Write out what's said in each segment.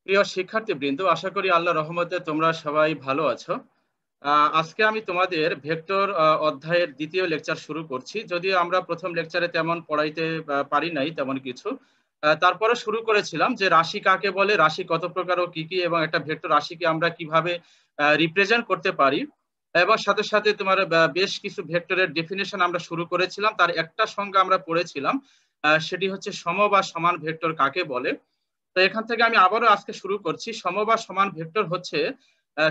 প্রিয় শিক্ষার্থীবৃন্দ, আশা করি আল্লাহর রহমতে তোমরা সবাই ভালো আছো। আজকে আমি তোমাদের ভেক্টর অধ্যায়ের দ্বিতীয় লেকচার শুরু করছি। যদিও আমরা প্রথম লেকচারে তেমন পড়াইতে পারি নাই তেমন কিছু, তারপরে শুরু করেছিলাম যে রাশি কাকে বলে, রাশি কত প্রকার ও কি কি, এবং একটা ভেক্টর রাশিকে আমরা কিভাবে রিপ্রেজেন্ট করতে পারি। এবং সাথে সাথে তোমার বেশ কিছু ভেক্টরের ডেফিনেশন আমরা শুরু করেছিলাম। তার একটা সংজ্ঞা আমরা পড়েছিলাম, সেটি হচ্ছে সম বা সমান ভেক্টর কাকে বলে। তো এখান থেকে আমি আবারও আজকে শুরু করছি। সম বা সমান ভেক্টর হচ্ছে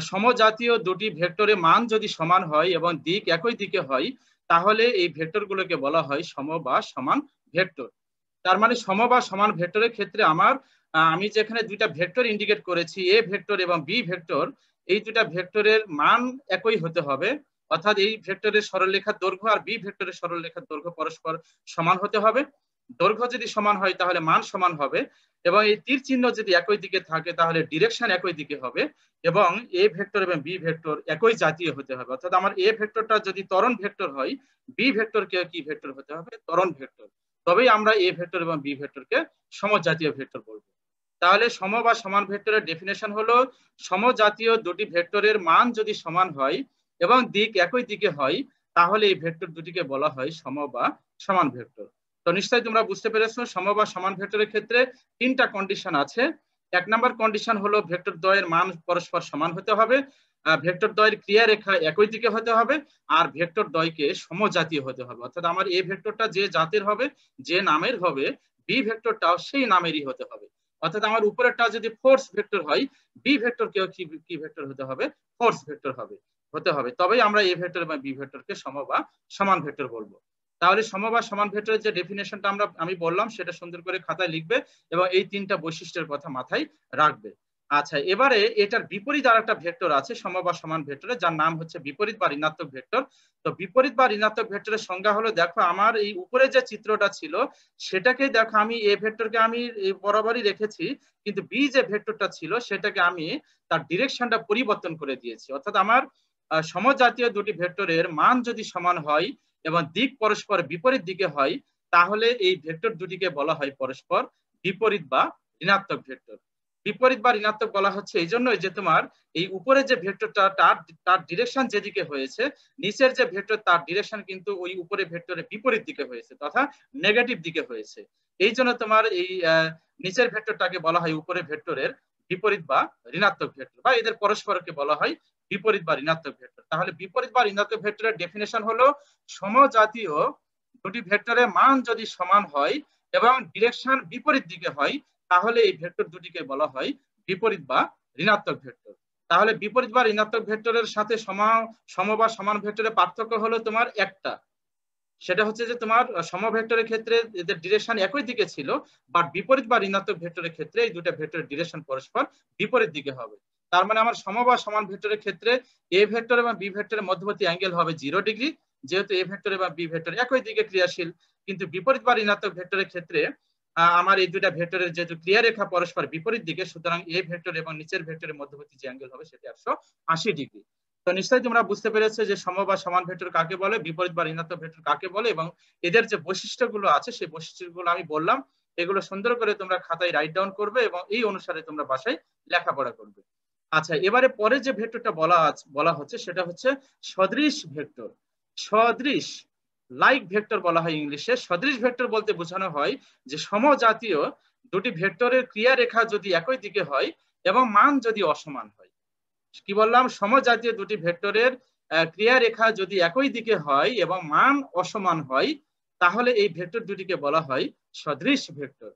সমজাতীয় দুটি ভেক্টরের মান যদি সমান হয় এবং দিক একই দিকে হয়, তাহলে এই ভেক্টরগুলোকে বলা হয় সম বা সমান ভেক্টর। তার মানে সম বা সমান ভেক্টরের ক্ষেত্রে আমি যেখানে দুইটা ভেক্টর ইন্ডিকেট করেছি, এ ভেক্টর এবং বি ভেক্টর, এই দুটা ভেক্টরের মান একই হতে হবে। অর্থাৎ এই ভেক্টরের সরলরেখার দৈর্ঘ্য আর বি ভেক্টরের সরলরেখার দৈর্ঘ্য পরস্পর সমান হতে হবে। দৈর্ঘ্য যদি সমান হয় তাহলে মান সমান হবে, এবং এই তীর চিহ্ন যদি একই দিকে থাকে তাহলে ডিরেকশন একই দিকে হবে, এবং এ ভেক্টর এবং বি ভেক্টর একই জাতীয় হতে হবে। অর্থাৎ আমার এ ভেক্টরটা যদি ত্বরণ ভেক্টর হয়, বি ভেক্টরকে কি ভেক্টর হতে হবে? ত্বরণ ভেক্টর। তবেই আমরা এ ভেক্টর এবং বি ভেক্টরকে সমজাতীয় ভেক্টর বলবো। তাহলে সম বা সমান ভেক্টরের ডেফিনেশন হলো, সমজাতীয় দুটি ভেক্টরের মান যদি সমান হয় এবং দিক একই দিকে হয়, তাহলে এই ভেক্টর দুটিকে বলা হয় সম বা সমান ভেক্টর। তো নিশ্চয়ই তোমরা বুঝতে পেরেছো, সম বা সমান ভেক্টরের ক্ষেত্রে তিনটা কন্ডিশন আছে। এক নম্বর কন্ডিশন হলো ভেক্টর দ্বয়ের মান পরস্পর সমান হতে হবে, ভেক্টর দ্বয়ের ক্রিয়া রেখা একই দিকে হতে হবে, আর ভেক্টর দ্বয়কে সমজাতীয় হতে হবে। অর্থাৎ আমার এ ভেক্টরটা যে জাতের হবে, যে নামের হবে, বি ভেক্টরটাও সেই নামেরই হতে হবে। অর্থাৎ আমার উপরেরটা যদি ফোর্স ভেক্টর হয়, বি ভেক্টর কেও কি ভেক্টর হতে হবে? ফোর্স ভেক্টর হতে হবে। তবেই আমরা এ ভেক্টর বা বি ভেক্টরকে সম বা সমান ভেক্টর বলবো। তাহলে সম বা সমান ভেক্টরের যে ডেফিনেশনটা আমি বললাম, সেটা সুন্দর করে খাতায় লিখবে এবং এই তিনটা বৈশিষ্ট্যের কথা মাথায় রাখবে। আচ্ছা, এবারে এটার বিপরীত আর একটা ভেক্টর আছে সম বা সমান ভেক্টরে, যার নাম হচ্ছে বিপরীত বা ঋণাত্মক ভেক্টর। তো বিপরীত বা ঋণাত্মক ভেক্টরের সংজ্ঞা হলো, দেখো আমার এই উপরে যে চিত্রটা ছিল সেটাকে দেখো, আমি এ ভেক্টরকে আমি বরাবরই রেখেছি, কিন্তু বি যে ভেক্টরটা ছিল সেটাকে আমি তার ডিরেকশনটা পরিবর্তন করে দিয়েছি। অর্থাৎ আমার সমজাতীয় দুটি ভেক্টরের মান যদি সমান হয় এবং দিক পরস্পর বিপরীত দিকে হয়, তাহলে এই ভেক্টর দুটিকে বলা হয় পরস্পর বিপরীত বা ঋণাত্মক ভেক্টর। বিপরীত বা ঋণাত্মক বলা হচ্ছে এই জন্যই যে তোমার এই উপরে যে ভেক্টরটা তার ডিরেকশন যেদিকে হয়েছে, নিচের যে ভেক্টর তার ডিরেকশন কিন্তু ওই উপরে ভেক্টরের বিপরীত দিকে হয়েছে, তথা নেগেটিভ দিকে হয়েছে। এই জন্য তোমার এই নিচের ভেক্টরটাকে বলা হয় উপরে ভেক্টরের বিপরীত বা ঋণাত্মক ভেক্টর, বা এদের পরস্পরকে বলা হয় বিপরীত বা ঋণাত্মক ভেক্টর। তাহলে বিপরীত বা ঋণাত্মক ভেক্টরের ডেফিনেশন হলো, সমজাতীয় দুটি ভেক্টরের মান যদি সমান হয় এবং ডিরেকশন বিপরীত দিকে হয়, তাহলে এই ভেক্টর দুটিকে বলা হয় বিপরীত বা ঋণাত্মক ভেক্টর। তাহলে বিপরীত বা ঋণাত্মক ভেক্টরের সাথে সম বা সমান ভেক্টরের পার্থক্য হলো তোমার একটা, সেটা হচ্ছে যে তোমার সম ভেক্টরের ক্ষেত্রে এদের ডিরেকশন একই দিকে ছিল, বাট বিপরীত বা ঋণাত্মক ভেক্টরের ক্ষেত্রে এই দুটো ভেক্টরের ডিরেকশন পরস্পর বিপরীত দিকে হবে। তার মানে আমার সম বা সমান ভেক্টরের ক্ষেত্রে এ ভেক্টর এবং বি ভেক্টরের মধ্যবর্তী অ্যাঙ্গেল হবে 0 ডিগ্রি, যেহেতু এ ভেক্টর এবং বি ভেক্টর একই দিকে ক্রিয়াশীল। কিন্তু বিপরীত বা ঋণাত্মক ভেক্টরের ক্ষেত্রে আমার এই দুটা ভেক্টরের যেহেতু ক্রিয়া রেখা পরস্পর বিপরীত দিকে, সুতরাং এ ভেক্টর এবং নিচের ভেক্টরের মধ্যবর্তী যে অ্যাঙ্গেল হবে সেটা 180 ডিগ্রি। তো নিশ্চয়ই তোমরা বুঝতে পেরেছো যে সম বা সমান ভেক্টর কাকে বলে, বিপরীত বা ঋণাত্মক ভেক্টর কাকে বলে, এবং এদের যে বৈশিষ্ট্যগুলো আছে সেই বৈশিষ্ট্যগুলো আমি বললাম, এগুলো সুন্দর করে তোমরা খাতায় রাইট ডাউন করবে এবং এই অনুসারে তোমরা বাসায় লেখাপড়া করবে। আচ্ছা, এবারে পরে যে ভেক্টরটা বলা হচ্ছে সেটা হচ্ছে সদৃশ ভেক্টর। সদৃশ, লাইক ভেক্টর বলা হয় ইংলিশে। সদৃশ ভেক্টর বলতে বোঝানো হয় যে সমজাতীয় দুটি ভেক্টরের ক্রিয়া রেখা যদি একই দিকে হয় এবং মান যদি অসমান হয়। কি বললাম? সমজাতীয় দুটি ভেক্টরের ক্রিয়া রেখা যদি একই দিকে হয় এবং মান অসমান হয়, তাহলে এই ভেক্টর দুটিকে বলা হয় সদৃশ ভেক্টর।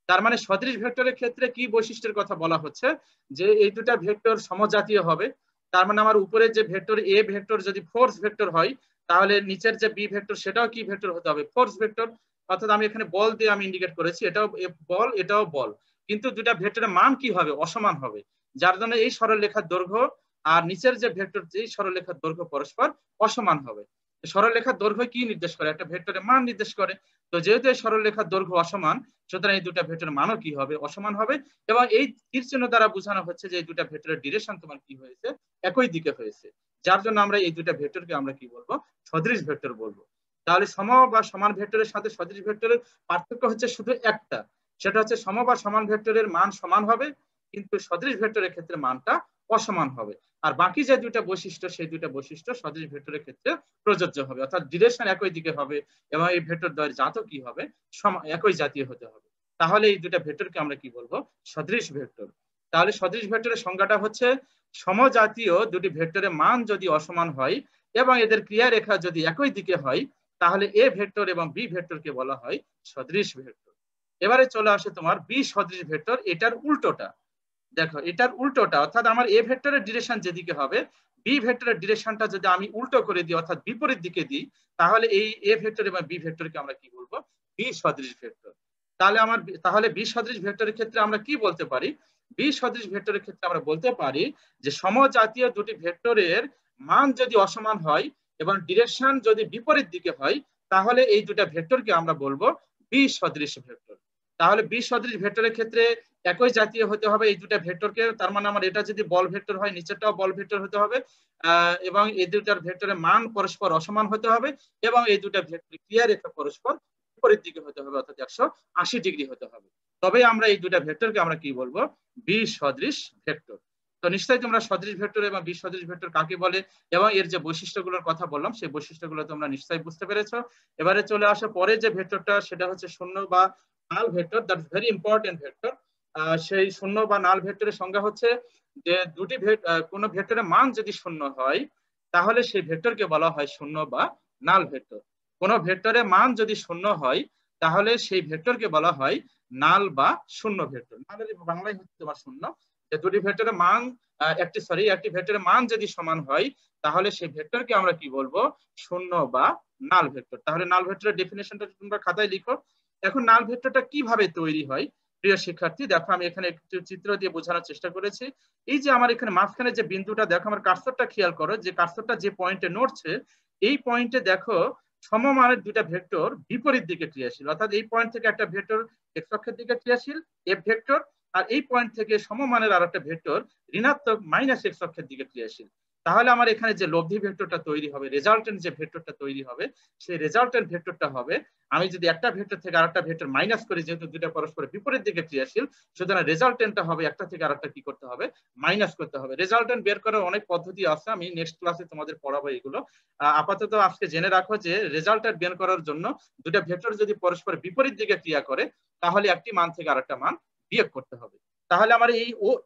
তার মানে সদৃশ ভেক্টরের ক্ষেত্রে কি বৈশিষ্ট্যের কথা বলা হচ্ছে, যে এই দুটা ভেক্টর সমজাতীয় হবে। তার মানে আমার উপরে যে ভেক্টর এ ভেক্টর যদি ফোর্স ভেক্টর হয়, তাহলে নিচের যে বি ভেক্টর সেটাও কি ভেক্টর হতে হবে? Force vector. অর্থাৎ আমি এখানে বল দিয়ে আমি ইন্ডিকেট করেছি, এটাও বল এটাও বল, কিন্তু দুটা ভেক্টরের মান কি হবে? অসমান হবে। যার জন্য এই সরলরেখার দৈর্ঘ্য আর নিচের যে ভেক্টর, যে সরলরেখার দৈর্ঘ্য পরস্পর অসমান হবে। সরলরেখার দৈর্ঘ্য কি নির্দেশ করে? একটা ভেক্টরের মান নির্দেশ করে। তো যেহেতু এই সরলরেখার দৈর্ঘ্য অসমান, সুতরাং এই দুটা ভেক্টরের মানও কি হবে? অসমান হবে। এবং এই তীর চিহ্ন দ্বারা বোঝানো হচ্ছে যে এই দুটা ভেক্টরের ডিরেকশন তোমার কি হয়েছে? একই দিকে হয়েছে। যার জন্য আমরা এই দুটা ভেক্টরকে আমরা কি বলবো? সদৃশ ভেক্টর বলবো। তাহলে সম বা সমান ভেক্টরের সাথে সদৃশ ভেক্টরের পার্থক্য হচ্ছে শুধু একটা, সেটা হচ্ছে সম বা সমান ভেক্টরের মান সমান হবে কিন্তু সদৃশ ভেক্টরের ক্ষেত্রে মানটা অসমান হবে। আর বাকি যে দুইটা বৈশিষ্ট্য সেই দুইটা বৈশিষ্ট্য সদৃশ ভেক্টরের ক্ষেত্রে প্রযোজ্য হবে, অর্থাৎ ডিরেকশন একই দিকে হবে এবং এই ভেক্টর দ্বয়ের জাতও কি হবে, একই জাতীয় হতে হবে। তাহলে এই দুইটা ভেক্টরকে আমরা কি বলবো, সদৃশ ভেক্টর। তাহলে সদৃশ ভেক্টরের সংজ্ঞাটা হচ্ছে সমজাতীয় দুটি ভেক্টরের মান যদি অসমান হয় এবং এদের ক্রিয়ারেখা যদি একই দিকে হয়, তাহলে এ ভেক্টর এবং বি ভেক্টরকে বলা হয় সদৃশ ভেক্টর। এবারে চলে আসে তোমার বি সদৃশ ভেক্টর, এটার উল্টোটা। দেখো এটার উল্টোটা, অর্থাৎ আমার এ ভেক্টরের ডিরেকশন যেদিকে হবে, বি ভেক্টরের ডিরেকশনটা যদি আমি উল্টো করে দিই অর্থাৎ বিপরীত দিকে দিই, তাহলে এই এ ভেক্টর এবং বি ভেক্টরকে আমরা কি বলবো, বি সদৃশ ভেক্টর। তাহলে বি সদৃশ ভেক্টরের ক্ষেত্রে আমরা কি বলতে পারি, বি সদৃশ ভেক্টরের ক্ষেত্রে আমরা বলতে পারি যে সমজাতীয় দুটি ভেক্টরের মান যদি অসমান হয় এবং ডিরেকশন যদি বিপরীত দিকে হয়, তাহলে এই দুটা ভেক্টরকে আমরা বলবো বি সদৃশ ভেক্টর। তাহলে বি সদৃশ ভেক্টরের ক্ষেত্রে একই জাতীয় হতে হবে এই দুটা ভেক্টরকে, তার মানে আমার এটা যদি বল ভেক্টর হয় নিচেরটাও বল ভেক্টর হতে হবে, এবং এই দুটার ভেক্টরের মান পরস্পর অসমান হতে হবে এবং এই দুটা ভেক্টরের ক্রিয়ারেখা পরস্পর বিপরীত দিকে হতে হবে, অর্থাৎ 180 ডিগ্রি হতে হবে। তবে আমরা এই দুটা ভেক্টরকে আমরা কি বলবো, বি সদৃশ ভেক্টর। তো নিশ্চয়ই তোমরা সদৃশ ভেক্টর এবং বি সদৃশ ভেক্টর কাকে বলে এবং এর যে বৈশিষ্ট্যগুলোর কথা বললাম সেই বৈশিষ্ট্যগুলো তোমরা নিশ্চয়ই বুঝতে পেরেছো। এবারে চলে আসা পরে যে ভেক্টরটা সেটা হচ্ছে শূন্য বা null vector, that's very important vector. সেই শূন্য বা নাল ভেক্টরের সংজ্ঞা হচ্ছে যে কোন ভেক্টরের মান যদি শূন্য হয় তাহলে সেই ভেক্টরকে বলা হয় শূন্য বা নাল ভেক্টর। কোন ভেক্টরের মান যদি শূন্য হয় তাহলে সেই ভেক্টরকে বলা হয় নাল বা শূন্য ভেক্টর। নালের বাংলায় হচ্ছে তোমার শূন্য। যে দুটি ভেক্টরের মান একটি ভেক্টরের মান যদি সমান হয় তাহলে সেই ভেক্টরকে আমরা কি বলবো, শূন্য বা নাল ভেক্টর। তাহলে নাল ভেক্টরের ডেফিনেশনটা তোমরা খাতায় লিখো। এখন নাল ভেক্টরটা কিভাবে তৈরি হয়, প্রিয় শিক্ষার্থী দেখো আমি এখানে একটু চিত্র দিয়ে বোঝানোর চেষ্টা করেছি। এই যে আমার এখানে মাঝখানে যে বিন্দুটা দেখো, আমার কার্সরটা খেয়াল করো, যে কার্সরটা যে পয়েন্টে নড়ছে এই পয়েন্টে দেখো সমমানের দুটা ভেক্টর বিপরীত দিকে ক্রিয়াশীল, অর্থাৎ এই পয়েন্ট থেকে একটা ভেক্টর এক্স অক্ষের দিকে ক্রিয়াশীল এফ ভেক্টর, আর এই পয়েন্ট থেকে সমমানের আর একটা ভেক্টর ঋণাত্মক মাইনাস এক্স অক্ষের দিকে ক্রিয়াশীল। তাহলে আমার এখানে যে লব্ধি ভেক্টরটা তৈরি হবে, রেজাল্টেন্ট যে ভেক্টরটা তৈরি হবে, সেই রেজাল্টেন্ট ভেক্টরটা হবে, আমি যদি একটা ভেক্টর থেকে আরেকটা ভেক্টর মাইনাস করি, যেহেতু দুটো পরস্পর বিপরীত দিকে ক্রিয়াশীল, সুতরাং রেজাল্টেন্টটা হবে একটা থেকে আরেকটা কি করতে হবে, মাইনাস করতে হবে। রেজাল্টেন্ট বের করার অনেক পদ্ধতি আছে, আমি নেক্সট ক্লাসে তোমাদের পড়াবো এগুলো। আপাতত আজকে জেনে রাখো যে রেজাল্টেন্ট বের করার জন্য দুটো ভেক্টর যদি পরস্পর বিপরীত দিকে ক্রিয়া করে তাহলে একটি মান থেকে আরেকটা মান বিয়োগ করতে হবে। তাহলে আমার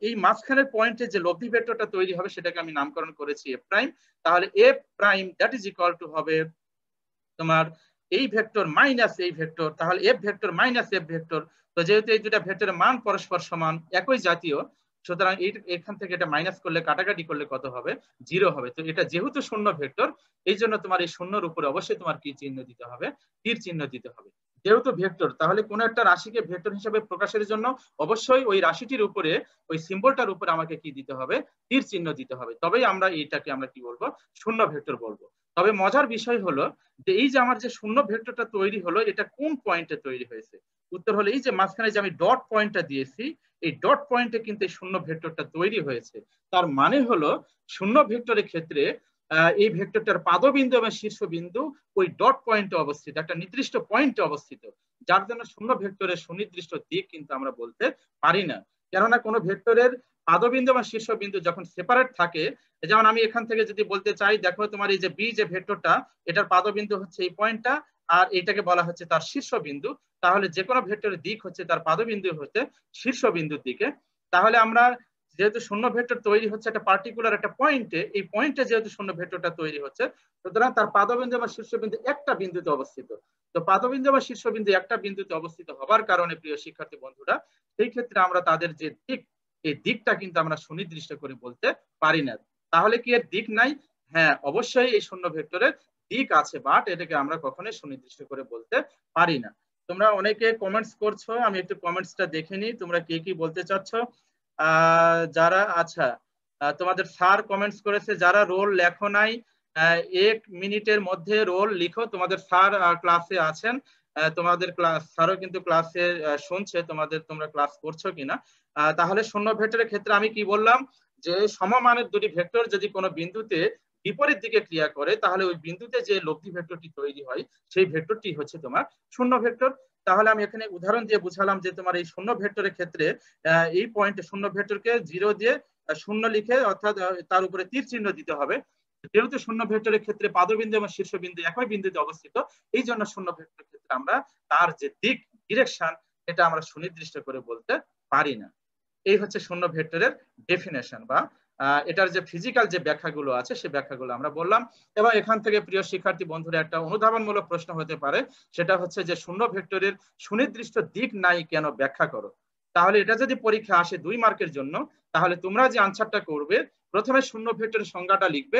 এই মাঝখানের পয়েন্টে যে লব্ধি ভেক্টরটা তৈরি হবে সেটাকে আমি নামকরণ করেছি এফ প্রাইম। তাহলে F prime that is equal to হবে তোমার এই ভেক্টর মাইনাস এই ভেক্টর, তাহলে F vector minus F vector. তো যেহেতু এই দুটা ভেক্টরের মান পরস্পর সমান একই জাতীয়, সুতরাং এখান থেকে এটা মাইনাস করলে কাটাকাটি করলে কত হবে, 0 হবে। তো এটা যেহেতু শূন্য ভেক্টর এই জন্য তোমার এই শূন্যর উপরে অবশ্যই তোমার কি চিহ্ন দিতে হবে, তীর চিহ্ন দিতে হবে। যেহেতু ভেক্টর তাহলে কোন একটা রাশিকে ভেক্টর হিসেবে প্রকাশের জন্য অবশ্যই ওই রাশিটির উপরে ওই সিম্বলটার উপরে আমাকে কি দিতে হবে, তীর চিহ্ন দিতে হবে, তবেই আমরা এইটাকে আমরা কি বলবো, শূন্য ভেক্টর বলবো। তবে মজার বিষয় হলো যে এই যে আমার যে শূন্য ভেক্টরটা তৈরি হলো এটা কোন পয়েন্টে তৈরি হয়েছে, উত্তর হলো এই যে মাঝখানে যে আমি ডট পয়েন্টটা দিয়েছি এই ডট পয়েন্টে কিন্তু এই শূন্য ভেক্টরটা তৈরি হয়েছে। তার মানে হলো শূন্য ভেক্টরের ক্ষেত্রে এই ভেক্টরটার পাদবিন্দু এবং শীর্ষবিন্দু ওই ডট পয়েন্টে অবস্থিত, একটা নির্দিষ্ট পয়েন্টে অবস্থিত, যার জন্য শূন্য ভেক্টরের সুনির্দিষ্ট দিক কিন্তু আমরা বলতে পারি না। কেননা কোনো ভেক্টরের পাদবিন্দু এবং শীর্ষবিন্দু যখন সেপারেট থাকে, যেমন আমি এখান থেকে যদি বলতে চাই দেখো তোমার এই যে বি যে ভেক্টরটা এটার পাদবিন্দু হচ্ছে এই পয়েন্টটা আর এটাকে বলা হচ্ছে তার শীর্ষবিন্দু, তাহলে যে কোনো ভেক্টরের দিক হচ্ছে তার পাদবিন্দু হচ্ছে শীর্ষবিন্দুর দিকে। তাহলে আমরা যেহেতু শূন্য ভেক্টর তৈরি হচ্ছে একটা পার্টিকুলার একটা পয়েন্টে, এই পয়েন্টে যেহেতু শূন্য ভেক্টরটা তৈরি হচ্ছে সুতরাং তার পাদবিন্দু বা শীর্ষবিন্দু একটা বিন্দুতে অবস্থিত। তো পাদবিন্দু বা শীর্ষবিন্দু একটা বিন্দুতে অবস্থিত হবার কারণে প্রিয় শিক্ষার্থী বন্ধুরা সেই ক্ষেত্রে আমরা তাদের যে দিক এই দিকটা কিন্তু আমরা সুনির্দিষ্ট করে বলতে পারি না। তাহলে কি এর দিক নাই? হ্যাঁ অবশ্যই এই শূন্য ভেক্টরের দিক আছে, বাট এটাকে আমরা কখনোই সুনির্দিষ্ট করে বলতে পারি না। তোমরা অনেকে কমেন্টস করছো, আমি একটু কমেন্টসটা দেখে নিই তোমরা কে কি বলতে চাচ্ছ। যারা আচ্ছা তোমাদের স্যার কমেন্টস করেছে, যারা রোল লেখো নাই 1 মিনিটের মধ্যে রোল লিখো, তোমাদের স্যার ক্লাসে আছেন, তোমাদের ক্লাস স্যারও কিন্তু ক্লাসে শুনছে তোমরা ক্লাস করছো কিনা। তাহলে শূন্য ভেক্টরের ক্ষেত্রে আমি কি বললাম যে সমমানের দুটি ভেক্টর যদি কোনো বিন্দুতে বিপরীত দিকে ক্রিয়া করে তাহলে ওই বিন্দুতে যে লব্ধি ভেক্টরটি তৈরি হয় সেই ভেক্টরটি হচ্ছে তোমার শূন্য ভেক্টর। তাহলে আমি এখানে উদাহরণ দিয়ে বুঝালাম যে তোমার এই শূন্য ভেক্টরের ক্ষেত্রে এই পয়েন্টে শূন্য ভেক্টরকে 0 দিয়ে শূন্য লিখে অর্থাৎ তার উপরে তীর চিহ্ন দিতে হবে। যেহেতু শূন্য ভেক্টরের ক্ষেত্রে পাদবিন্দু এবং শীর্ষবিন্দু একই বিন্দুতে অবস্থিত, এই জন্য শূন্য ভেক্টরের ক্ষেত্রে আমরা তার যে দিক ডিরেকশন এটা আমরা সুনির্দিষ্ট করে বলতে পারি না। এই হচ্ছে শূন্য ভেক্টরের ডেফিনেশন বা এটার যে ফিজিক্যাল যে ব্যাখ্যাগুলো আছে সেই ব্যাখ্যাগুলো আমরা বললাম। এবং এখান থেকে প্রিয় শিক্ষার্থী বন্ধুরা একটা অনুধাবনমূলক প্রশ্ন হতে পারে, সেটা হচ্ছে যে শূন্য ভেক্টরের সুনির্দিষ্ট দিক নাই কেন, ব্যাখ্যা করো। তাহলে এটা যদি পরীক্ষা আসে 2 মার্কের জন্য, তাহলে তোমরা যে আনসারটা করবে প্রথমে শূন্য ভেক্টরের সংজ্ঞাটা লিখবে,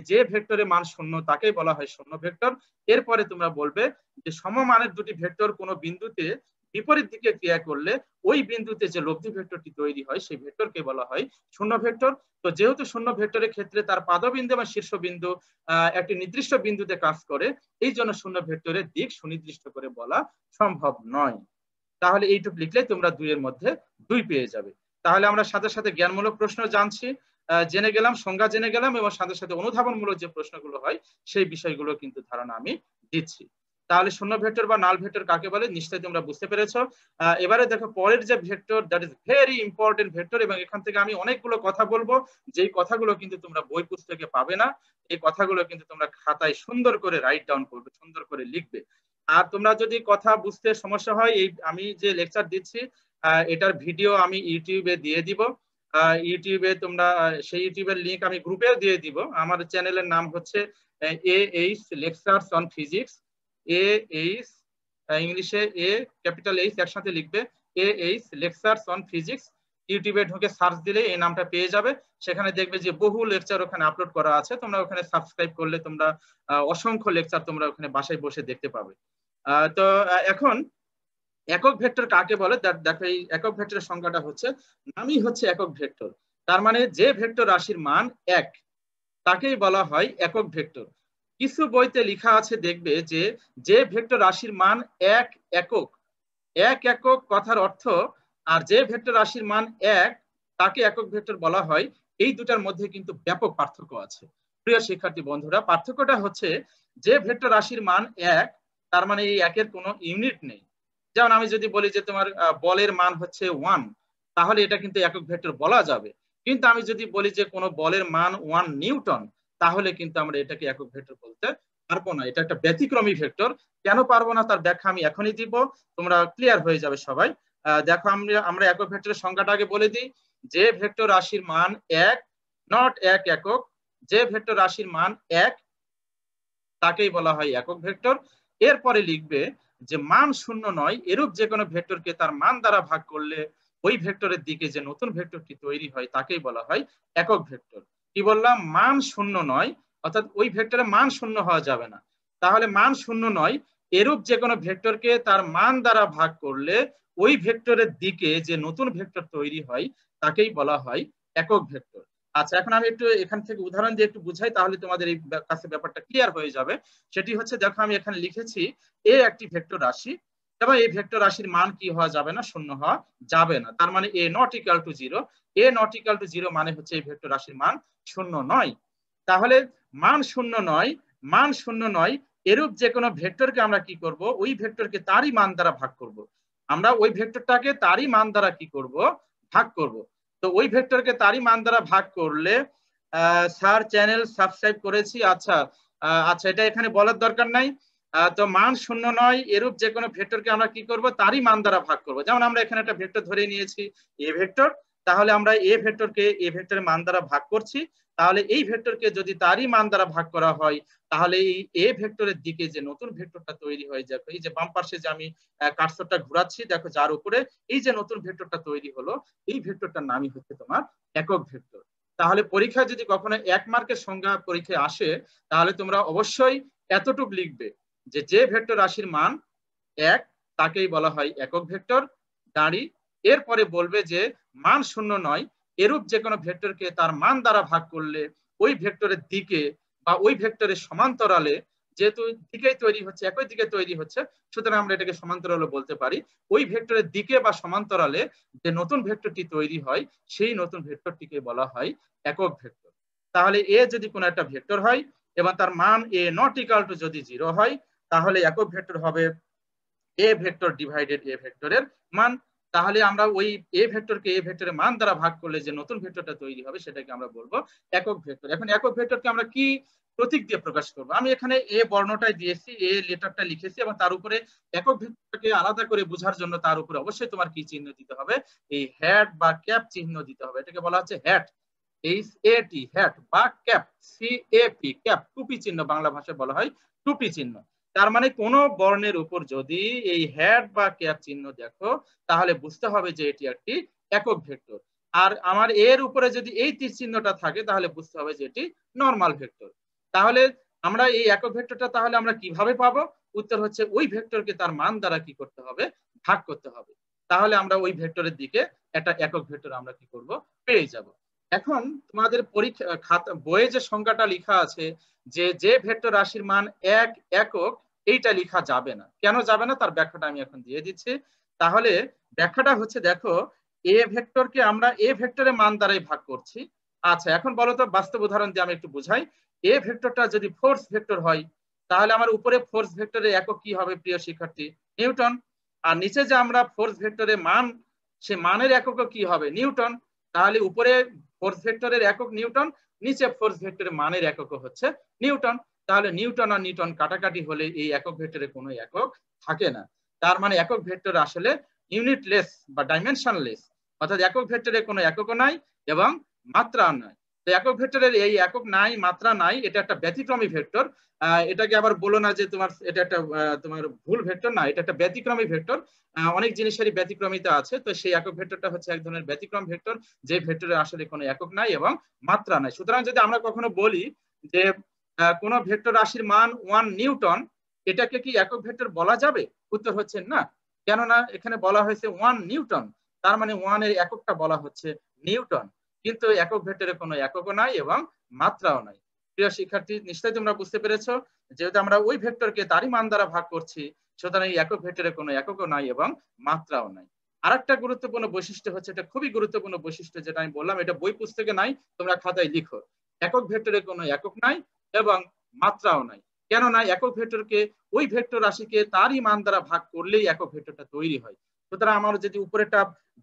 যে ভেক্টরের মান শূন্য তাকেই বলা হয় শূন্য ভেক্টর। এরপরে তোমরা বলবে যে সমমানের দুটি ভেক্টর কোনো বিন্দুতে বিপরীত দিকে ক্রিয়া করলে ওই বিন্দুতে যে লব্ধি ভেক্টরটি তৈরি হয় সেই ভেক্টরকে বলা হয় শূন্য ভেক্টর। তো যেহেতু শূন্য ভেক্টরের ক্ষেত্রে তার পাদবিন্দু বা শীর্ষবিন্দু একটি নির্দিষ্ট বিন্দুতে কাজ করে, এই জন্য শূন্য ভেক্টরের দিক সুনির্দিষ্ট করে বলা সম্ভব নয়। তাহলে এইটুকু লিখলে তোমরা 2 এর মধ্যে 2 পেয়ে যাবে। তাহলে আমরা সাথে সাথে জ্ঞানমূলক প্রশ্ন জানছি, জেনে গেলাম, সংজ্ঞা জেনে গেলাম, এবং সাথে সাথে অনুধাবনমূলক যে প্রশ্নগুলো হয় সেই বিষয়গুলো কিন্তু ধারণা আমি দিচ্ছি। তাহলে শূন্য ভেক্টর বা নাল ভেক্টর কাকে বলে নিশ্চয়ই তোমরা বুঝতে পেরেছো। এবারে দেখো পরের যে vector, that is very important vector, এবং এখান থেকে আমি অনেকগুলো কথা বলবো যেই কথাগুলো কিন্তু তোমরা বই পুস্তকে পাবে না। এই কথাগুলো কিন্তু তোমরা খাতায় সুন্দর করে রাইট ডাউন করবে, সুন্দর করে লিখবে। আর তোমরা যদি কথা বুঝতে সমস্যা হয়, এই আমি যে লেকচার দিচ্ছি এটার ভিডিও আমি ইউটিউবে দিয়ে দিব। ইউটিউবে তোমরা সেই ইউটিউবের লিংক আমি গ্রুপেও দিয়ে দিব। আমার চ্যানেলের নাম হচ্ছে AH lectures on physics. AH ইংলিশে এ ক্যাপিটাল এইচ একসাথে লিখবে, AH লেকচারস অন ফিজিক্স। ইউটিউবে ঢুকে সার্চ দিলে এই নামটা পেয়ে যাবে। সেখানে দেখবে যে বহু লেকচার ওখানে আপলোড করা আছে। তোমরা ওখানে সাবস্ক্রাইব করলে তোমরা অসংখ্য লেকচার তোমরা ওখানে বাসায় বসে দেখতে পাবে। তো এখন একক ভেক্টর কাকে বলে, দেখো এই একক ভেক্টরের সংজ্ঞাটা হচ্ছে, নামই হচ্ছে একক ভেক্টর। তার মানে যে ভেক্টর রাশির মান 1 তাকেই বলা হয় একক ভেক্টর। কিছু বইতে লেখা আছে দেখবে যে যে ভেক্টর রাশির মান 1 একক, 1 একক কথার অর্থ, আর যে ভেক্টর রাশির মান 1 তাকে একক ভেক্টর বলা হয়। এই দুটার মধ্যে কিন্তু ব্যাপক পার্থক্য আছে প্রিয় শিক্ষার্থী বন্ধুরা। পার্থক্যটা হচ্ছে যে ভেক্টর রাশির মান 1 তার মানে এই একের কোনো ইউনিট নেই। যেমন আমি যদি বলি যে তোমার বলের মান হচ্ছে 1, তাহলে এটা কিন্তু একক ভেক্টর বলা যাবে। কিন্তু আমি যদি বলি যে কোনো বলের মান 1 নিউটন, তাহলে কিন্তু আমরা এটাকে একক ভেক্টর বলতে পারবো না। এটা একটা ব্যতিক্রমী ভেক্টর। কেন পারবো না তার ব্যাখ্যা আমি এখনই দিব, তোমরা ক্লিয়ার হয়ে যাবে সবাই। দেখো আমরা একক ভেক্টরের সংজ্ঞাটা আগে বলে দিই। যে ভেক্টর রাশির মান 1 নট 1 একক, যে ভেক্টর রাশির মান 1 তাকেই বলা হয় একক ভেক্টর। এরপরে লিখবে যে মান শূন্য নয় এরূপ যে কোনো ভেক্টরকে তার মান দ্বারা ভাগ করলে ওই ভেক্টরের দিকে যে নতুন ভেক্টরটি তৈরি হয় তাকেই বলা হয় একক ভেক্টর। কি বললাম, মান শূন্য নয়, অর্থাৎ ওই ভেক্টরের মান শূন্য হওয়া যাবে না। তাহলে মান শূন্য নয় এরূপ যে কোনো ভেক্টরকে তার মান দ্বারা ভাগ করলে ওই ভেক্টরের দিকে যে নতুন ভেক্টর তৈরি হয় তাকেই বলা হয় একক ভেক্টর। আচ্ছা, এখন আমি একটু এখান থেকে উদাহরণ দিয়ে একটু বুঝাই, তাহলে তোমাদের এই কাছে ব্যাপারটা ক্লিয়ার হয়ে যাবে। সেটি হচ্ছে, দেখো আমি এখানে লিখেছি এ একটি ভেক্টর রাশি, এবং এই ভেক্টর রাশির মান কি হওয়া যাবে না, শূন্য হওয়া যাবে না। তার মানে A not equal to 0, A not equal to 0 মানে হচ্ছে এই ভেক্টর রাশির মান শূন্য নয়। তাহলে মান শূন্য নয়, মান শূন্য নয় এরূপ যে কোনো ভেক্টরকে আমরা কি করব, ওই ভেক্টরকে তারই মান দ্বারা ভাগ করব। আমরা ওই ভেক্টরটাকে তারই মান দ্বারা কি করব, ভাগ করব। তো ওই ভেক্টরকে তারই মান দ্বারা ভাগ করলে, স্যার চ্যানেল সাবস্ক্রাইব করেছি, আচ্ছা আচ্ছা এটা এখানে বলার দরকার নাই। তো মান শূন্য নয় এরূপ যে কোনো ভেক্টরকে আমরা কি করব, তারই মান দ্বারা ভাগ করব। যেমন আমরা এখানে একটা ভেক্টর ধরে নিয়েছি এ ভেক্টর, তাহলে আমরা এ ভেক্টরকে এ ভেক্টরের মান দ্বারা ভাগ করছি। তাহলে এই ভেক্টরকে যদি তারই মান দ্বারা ভাগ করা হয়, তাহলে এই এ ভেক্টরের দিকে যে নতুন ভেক্টরটা তৈরি হয়ে যাবে, এই যে বাম পাশে যে আমি কার্সরটা ঘোরাচ্ছি দেখো যার উপরে এই যে নতুন ভেক্টরটা তৈরি হলো, এই ভেক্টরটার নামই হচ্ছে তোমার একক ভেক্টর। তাহলে পরীক্ষায় যদি কখনো 1 মার্কের সংজ্ঞা পরীক্ষায় আসে, তাহলে তোমরা অবশ্যই এতটুকু লিখবে যে যে ভেক্টর রাশির মান 1 তাকেই বলা হয় একক ভেক্টর, দাঁড়ি। এরপরে বলবে যে মান শূন্য নয় এরূপ যে কোনো ভেক্টরকে তার মান দ্বারা ভাগ করলে ওই ভেক্টরের দিকে বা ওই ভেক্টরের সমান্তরালে, যেহেতু দিকেই তৈরি হচ্ছে, একই দিকে তৈরি হচ্ছে, সুতরাং আমরা এটাকে সমান্তরালে বলতে পারি। ওই ভেক্টরের দিকে বা সমান্তরালে যে নতুন ভেক্টরটি তৈরি হয় সেই নতুন ভেক্টরটিকে বলা হয় একক ভেক্টর। তাহলে এ যদি কোনো একটা ভেক্টর হয় এবং তার মান এ নট ইকুয়াল টু যদি 0 হয়, তাহলে একক ভেক্টর হবে এ ভেক্টর ডিভাইডেড এ ভেক্টরের মান। তাহলে আমরা ওই এ ভেক্টরকে এ ভেক্টরের মান দ্বারা ভাগ করলে যে নতুন ভেক্টরটা তৈরি হবে সেটাকে আমরা বলবো একক ভেক্টর। এখন একক ভেক্টরকে আমরা কি প্রতীক দিয়ে প্রকাশ করবো? আমি এখানে এ বর্ণটাই দিয়েছি, এ লেটারটা লিখেছি, এবং তার উপরে একক ভেক্টরকে আলাদা করে বোঝার জন্য তার উপরে অবশ্যই তোমার কি চিহ্ন দিতে হবে? এই হ্যাট বা ক্যাপ চিহ্ন দিতে হবে। এটাকে বলা হচ্ছে হ্যাট, HAT, হ্যাট বা ক্যাপ, CAP, ক্যাপ, টুপি চিহ্ন, বাংলা ভাষায় বলা হয় টুপি চিহ্ন। তার মানে কোন বর্ণের উপর যদি এই হ্যাট বা ক্যাপ চিহ্ন দেখো তাহলে বুঝতে হবে যে এটি একটি একক ভেক্টর। আর আমার এর উপরে যদি এই তীর চিহ্নটা থাকে তাহলে বুঝতে হবে যে এটি নরমাল ভেক্টর। তাহলে আমরা এই একক ভেক্টরটা তাহলে আমরা কিভাবে পাবো? উত্তর হচ্ছে ওই ভেক্টরকে তার মান দ্বারা কি করতে হবে? ভাগ করতে হবে। তাহলে আমরা ওই ভেক্টরের দিকে একটা একক ভেক্টর আমরা কি করব? পেয়ে যাব। এখন তোমাদের পরীক্ষা খাতা বইয়ে যে সংজ্ঞাটা লেখা আছে যে যে ভেক্টর রাশির মান এক একক, এইটা লেখা যাবে না। কেন যাবে না তার ব্যাখ্যাটা আমি এখন দিয়ে দিচ্ছি। তাহলে ব্যাখ্যাটা হচ্ছে, দেখো এ ভেক্টরকে আমরা এ ভেক্টরের মান দ্বারাই ভাগ করছি। আচ্ছা এখন বলো তো, বাস্তব উদাহরণ দিয়ে আমি একটু বুঝাই। এ ভেক্টরটা যদি ফোর্স ভেক্টর হয় তাহলে আমার উপরে ফোর্স ভেক্টরের একক কি হবে প্রিয় শিক্ষার্থী? নিউটন। আর নিচে যে আমরা ফোর্স ভেক্টরের মান, সে মানের একক কি হবে? নিউটন। তাহলে উপরে ফোর্স ভেক্টরের একক নিউটন, নিচে ফোর্স ভেক্টরের মানের একক হচ্ছে নিউটন। তাহলে নিউটন আর নিউটন কাটাকাটি হলে এই একক ভেক্টরে কোনো একক থাকে না। তার মানে একক ভেক্টর আসলে ইউনিটলেস বা ডাইমেনশনলেস, অর্থাৎ একক ভেক্টরে কোনো একক নাই এবং মাত্রা নাই। তো একক ভেক্টরের এই একক নাই, মাত্রা নাই, এটা একটা ব্যতিক্রমী ভেক্টর। এটাকে আবার বলো না যে তোমার এটা একটা তোমার ভুল ভেক্টর, না, এটা একটা ব্যতিক্রমী ভেক্টর। অনেক জিনিসেরই ব্যতিক্রমিতা আছে, তো সেই একক ভেক্টরটা হচ্ছে এক ধরনের ব্যতিক্রম ভেক্টর যে ভেক্টরে আসলে কোনো একক নাই এবং মাত্রা নাই। সুতরাং যদি আমরা কখনো বলি যে কোন ভেক্টর রাশির মান 1 নিউটন, এটাকে কি একক ভেক্টর বলা যাবে? উত্তর হচ্ছে না। কেননা এখানে বলা হয়েছে 1 নিউটন, তার মানে 1 এর এককটা বলা হচ্ছে নিউটন, কিন্তু একক ভেক্টরে কোনো এককও নাই এবং মাত্রাও নাই। প্রিয় শিক্ষার্থী, নিশ্চয়ই তোমরা বুঝতে পেরেছো, যেহেতু আমরা ওই ভেক্টরকে তারই মান দ্বারা ভাগ করছি, সুতরাং এই একক ভেক্টরে কোনো এককও নাই এবং মাত্রাও নাই। আরেকটা গুরুত্বপূর্ণ বৈশিষ্ট্য হচ্ছে, এটা খুবই গুরুত্বপূর্ণ বৈশিষ্ট্য, যেটা আমি বললাম, এটা বই পুস্তকে নাই, তোমরা খাতায় লিখো। একক ভেক্টরে কোনো একক নাই এবং মাত্রাও নাই। কেননা একক ভেক্টরকে ওই ভেক্টর রাশিকে তারই মান দ্বারা ভাগ করলেই একক ভেক্টরটা তৈরি হয়। সুতরাং আমার যদি উপরেটা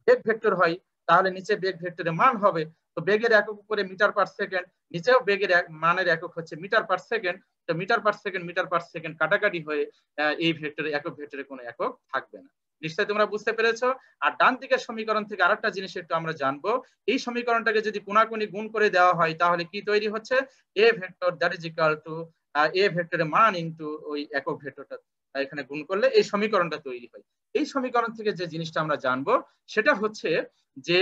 বেগ ভেক্টর হয় তাহলে নিচে বেগ ভেক্টরের মান হবে, তো বেগের একক উপরে মিটার পার সেকেন্ড, নিচেও বেগের মানের একক হচ্ছে মিটার পার সেকেন্ড। তো মিটার পার সেকেন্ড কাটাকাটি হয়ে এই ভেক্টরে একক ভেক্টরে কোনো একক থাকবে না। নিশ্চয়ই তোমরা বুঝতে পেরেছো। আর ডান দিকের সমীকরণ থেকে আরেকটা জিনিস একটু আমরা জানবো। এই সমীকরণটাকে যদি কোনাকুনি গুণ করে দেওয়া হয় তাহলে কি তৈরি হচ্ছে? A vector that is equal to A ভেক্টরের মান ইনটু ওই একক ভেক্টরটা এখানে গুণ করলে এই সমীকরণটা তৈরি হয়। এই সমীকরণ থেকে যে জিনিসটা আমরা জানবো সেটা হচ্ছে যে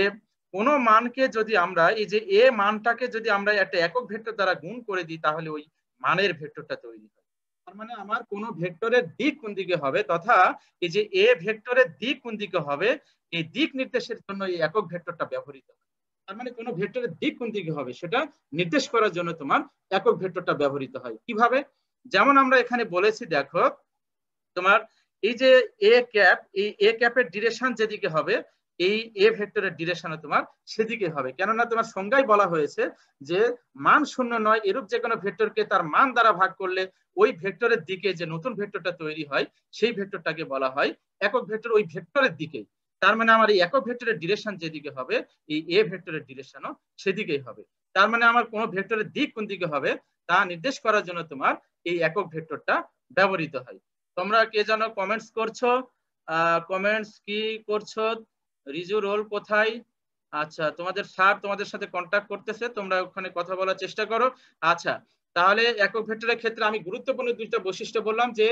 কোন মানকে যদি আমরা এই যে এ মানটাকে যদি আমরা একটা একক ভেক্টর দ্বারা গুণ করে দিই তাহলে ওই মানের ভেক্টরটা তৈরি হয়। তার মানে আমার কোন ভেক্টরের দিক কোন দিকে হবে, তথা এই যে এ ভেক্টরের দিক কোন দিকে হবে, এই দিক নির্দেশের জন্য এই একক ভেক্টরটা ব্যবহৃত হয়। তার মানে কোন ভেক্টরের দিক কোন দিকে হবে সেটা নির্দেশ করার জন্য তোমার একক ভেক্টরটা ব্যবহৃত হয়। কিভাবে? যেমন আমরা এখানে বলেছি, দেখো তোমার এই যে এ ক্যাপ, এই এ ক্যাপের ডিরেকশন যেদিকে হবে এই এ ভেক্টরের ডিরেকশন তোমার সেদিকে হবে। কেননা তোমার সংজ্ঞায় বলা হয়েছে যে মান শূন্য নয় এরূপ যে কোনো ভেক্টরকে তার মান দ্বারা ভাগ করলে ওই ভেক্টরের দিকে যে নতুন ভেক্টরটা তৈরি হয় সেই ভেক্টরটাকে বলা হয় একক ভেক্টর, ওই ভেক্টরের দিকেই। তার মানে আমার এই একক ভেক্টরের ডিরেকশন যেদিকে হবে এই এ ভেক্টরের ডিরেকশনও সেদিকেই হবে। তার মানে আমার কোন ভেক্টরের দিক কোন দিকে হবে তা নির্দেশ করার জন্য তোমার এই একক ভেক্টরটা ব্যবহৃত হয়। তোমরা কে যেন কমেন্টস করছো, কমেন্টস কি করছো? রিজু রোল কোথায়? আচ্ছা, তোমাদের স্যার তোমাদের সাথে কন্ট্যাক্ট করতেছে, তোমরা ওখানে কথা বলার চেষ্টা করো। আচ্ছা, তাহলে একক ভেক্টরের ক্ষেত্রে আমি গুরুত্বপূর্ণ দুইটা বৈশিষ্ট্য বললাম যে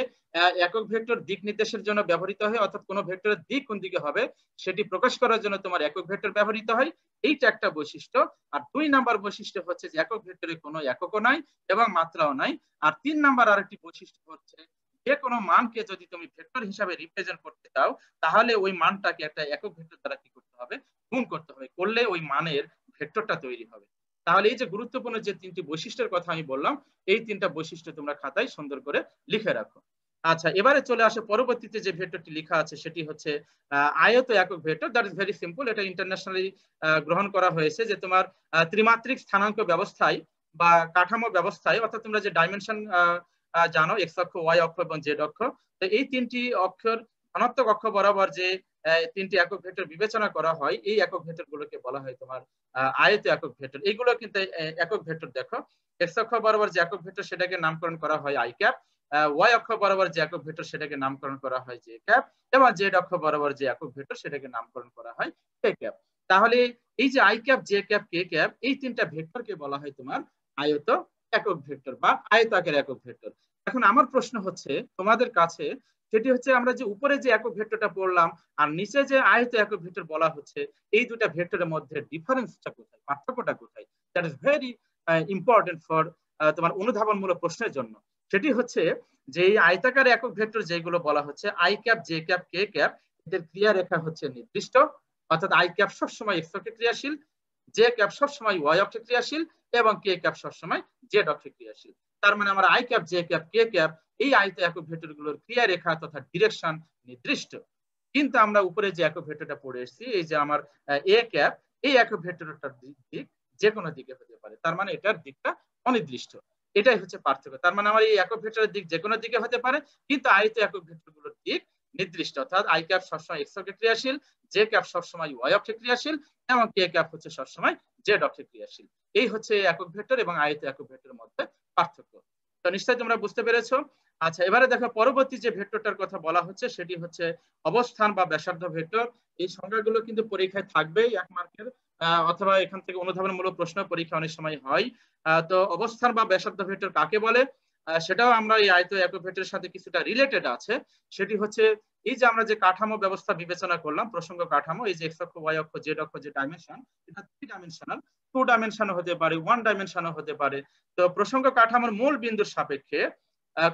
একক ভেক্টর দিক নির্দেশের জন্য ব্যবহৃত হয়, অর্থাৎ কোন ভেক্টরের দিক কোন দিকে হবে সেটি প্রকাশ করার জন্য তোমার একক ভেক্টর ব্যবহৃত হয়, এইটা একটা বৈশিষ্ট্য। আর 2 নাম্বার বৈশিষ্ট্য হচ্ছে যে একক ভেক্টরে কোনো এককও নাই এবং মাত্রাও নাই। আর 3 নাম্বার আরেকটি বৈশিষ্ট্য হচ্ছে যে কোনো মানকে যদি তুমি ভেক্টর হিসাবে রিপ্রেজেন্ট করতে চাও তাহলে ওই মানটাকে একটা একক ভেক্টর দ্বারা কি করতে হবে? গুণ করতে হবে, করলে ওই মানের ভেক্টরটা তৈরি হবে। তাহলে এই যে গুরুত্বপূর্ণ যে 3টি বৈশিষ্ট্যের কথা আমি বললাম এই 3টা বৈশিষ্ট্য তোমরা খাতায় সুন্দর করে লিখে রাখো। আচ্ছা, এবারে চলে আসে পরবর্তীতে যে ভেক্টরটি লেখা আছে সেটি হচ্ছে আয়ত একক vector. That is very simple. এটা ইন্টারন্যাশনালি গ্রহণ করা হয়েছে যে তোমার ত্রিমাত্রিক স্থানাঙ্ক ব্যবস্থায় বা কাঠামো ব্যবস্থায়, অর্থাৎ তোমরা যে ডাইমেনশন জানো, এক্স অক্ষ, ওয়াই অক্ষ এবং জেড অক্ষ, তো এই 3টি অক্ষর ধনাত্মক অক্ষ বরাবর যে তিনটি একক ভেক্টর বিবেচনা করা হয়, এই একক ভেক্টর গুলোকে বলা হয় তোমার আয়ত একক ভেক্টর। এইগুলো কিন্তু একক ভেক্টর। দেখো এক্স অক্ষ বরাবর যে একক ভেক্টর সেটাকে নামকরণ করা হয় আই ক্যাপ, ওয়াই অক্ষ বরাবর যে একক ভেক্টর সেটাকে নামকরণ করা হয় জে ক্যাপ, এবং জেড অক্ষ বরাবর যে একক ভেক্টর সেটাকে নামকরণ করা হয় কে ক্যাপ। তাহলে এই যে I cap, J cap, K cap, এই তিনটা ভেক্টরকে বলা হয় তোমার আয়ত একক ভেক্টর বা আয়তাকার একক ভেক্টর। এখন আমার প্রশ্ন হচ্ছে তোমাদের কাছে, সেটি হচ্ছে আমরা যে উপরে যে একক ভেক্টরটা পড়লাম আর নিচে যে আয়ত একক ভেক্টর বলা হচ্ছে, এই দুটা ভেক্টরের মধ্যে ডিফারেন্সটা কোথায়, পার্থক্যটা কোথায়? That is very important for তোমার অনুধাবনমূলক প্রশ্নের জন্য। সেটি হচ্ছে যে এই আয়তাকার একক ভেক্টর যেগুলো বলা হচ্ছে I cap, J cap, K cap, এদের ক্রিয়া রেখা হচ্ছে নির্দিষ্ট, অর্থাৎ আই ক্যাপ সবসময় এক্স অক্ষে ক্রিয়াশীল, জে ক্যাপ সবসময় ওয়াই অক্ষে ক্রিয়াশীল, এবং কে ক্যাপ সবসময় জেড অক্ষে ক্রিয়াশীল। তার মানে আমার I cap, J cap, K cap এই আয়ত একক ভেক্টর গুলোর ক্রিয়া রেখা তথা ডিরেকশন নির্দিষ্ট। কিন্তু আমরা উপরে যে একক ভেক্টরটা পড়ে এসেছি, এই যে আমার এ ক্যাপ, এই একক ভেক্টরটার দিক যে কোনো দিকে হতে পারে, তার মানে এটার দিকটা অনির্দিষ্ট। এটাই হচ্ছে পার্থক্য। তার মানে আমার এই একক ভেক্টরের দিক যে কোনো দিকে হতে পারে, কিন্তু আয়ত একক ভেক্টর গুলোর দিক নির্দিষ্ট, অর্থাৎ আই ক্যাপ সবসময় এক্স অক্ষে ক্রিয়াশীল, জে ক্যাপ সবসময় ওয়াই অক্ষে ক্রিয়াশীল, এবং কে ক্যাপ হচ্ছে সবসময় জেড অক্ষে ক্রিয়াশীল। এই হচ্ছে একক ভেক্টর এবং আয়ত একক ভেক্টরের মধ্যে পার্থক্য। তো নিশ্চয়ই তোমরা বুঝতে পেরেছো। আচ্ছা, এবারে দেখো পরবর্তী যে ভেক্টরটার কথা বলা হচ্ছে সেটি হচ্ছে অবস্থান বা ব্যাসার্ধ ভেক্টর। এই সংজ্ঞাগুলো কিন্তু পরীক্ষায় থাকবেই 1 মার্কের, অথবা এখান থেকে অনুধাবনমূলক প্রশ্ন পরীক্ষা অনেক সময় হয়। তো অবস্থান বা ব্যাসার্ধ ভেক্টর কাকে বলে, সেটাও আমরা এই আয়ত একক ভেক্টরের সাথে কিছুটা রিলেটেড আছে। সেটি হচ্ছে এই যে আমরা যে কাঠামো ব্যবস্থা বিবেচনা করলাম, প্রসঙ্গ কাঠামো, এই যে এক্স অক্ষ, ওয়াই অক্ষ, জেড অক্ষ, যে ডাইমেনশন, এটা 3 ডাইমেনশনাল, 2 ডাইমেনশনও হতে পারে, 1 ডাইমেনশনও হতে পারে। তো প্রসঙ্গ কাঠামোর মূল বিন্দুর সাপেক্ষে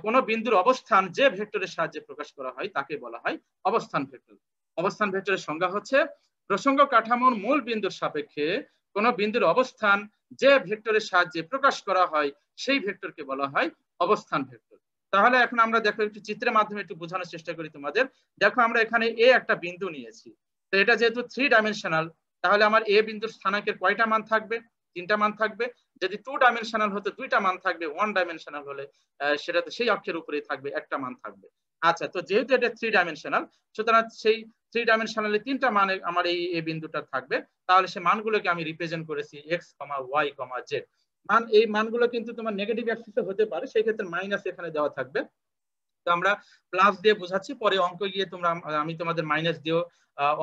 কোন বিন্দুর অবস্থান যে ভেক্টরের সাহায্যে প্রকাশ করা হয় তাকে বলা হয় অবস্থান ভেক্টর। অবস্থান ভেক্টরের সংজ্ঞা হচ্ছে প্রসঙ্গ কাঠামোর মূল বিন্দুর সাপেক্ষে কোন বিন্দুর অবস্থান যে ভেক্টরের সাহায্যে প্রকাশ করা হয় সেই ভেক্টরকে বলা হয় অবস্থান ভেক্টর। তাহলে এখন আমরা দেখো একটু চিত্রের মাধ্যমে একটু বোঝানোর চেষ্টা করি তোমাদের। দেখো আমরা এখানে এ একটা বিন্দু নিয়েছি, তো এটা যেহেতু 3 ডাইমেনশনাল, তাহলে আমার এ বিন্দুর স্থানাঙ্কের কয়টা মান থাকবে? 3টা মান থাকবে। যদি 2 ডাইমেনশনাল হতো 2টা মান থাকবে, 1 ডাইমেনশনাল হলে সেটা তো সেই অক্ষের উপরেই থাকবে, একটা মান থাকবে। আচ্ছা, তো যেহেতু এটা 3 ডাইমেনশনাল, সুতরাং সেই 3 ডাইমেনশনালে 3টা মানে আমার এই বিন্দুটা থাকবে। তাহলে সেই মানগুলোকে আমি রিপ্রেজেন্ট করেছি এক্স, ওয়াই, জেড। এই মানগুলো কিন্তু তোমার নেগেটিভ অ্যাক্সিসে হতে পারে, সেই ক্ষেত্রে মাইনাস এখানে দেওয়া থাকবে। তো আমরা প্লাস দিয়ে বোঝাচ্ছি, পরে অঙ্ক গিয়ে তোমরা আমি তোমাদের মাইনাস দিয়েও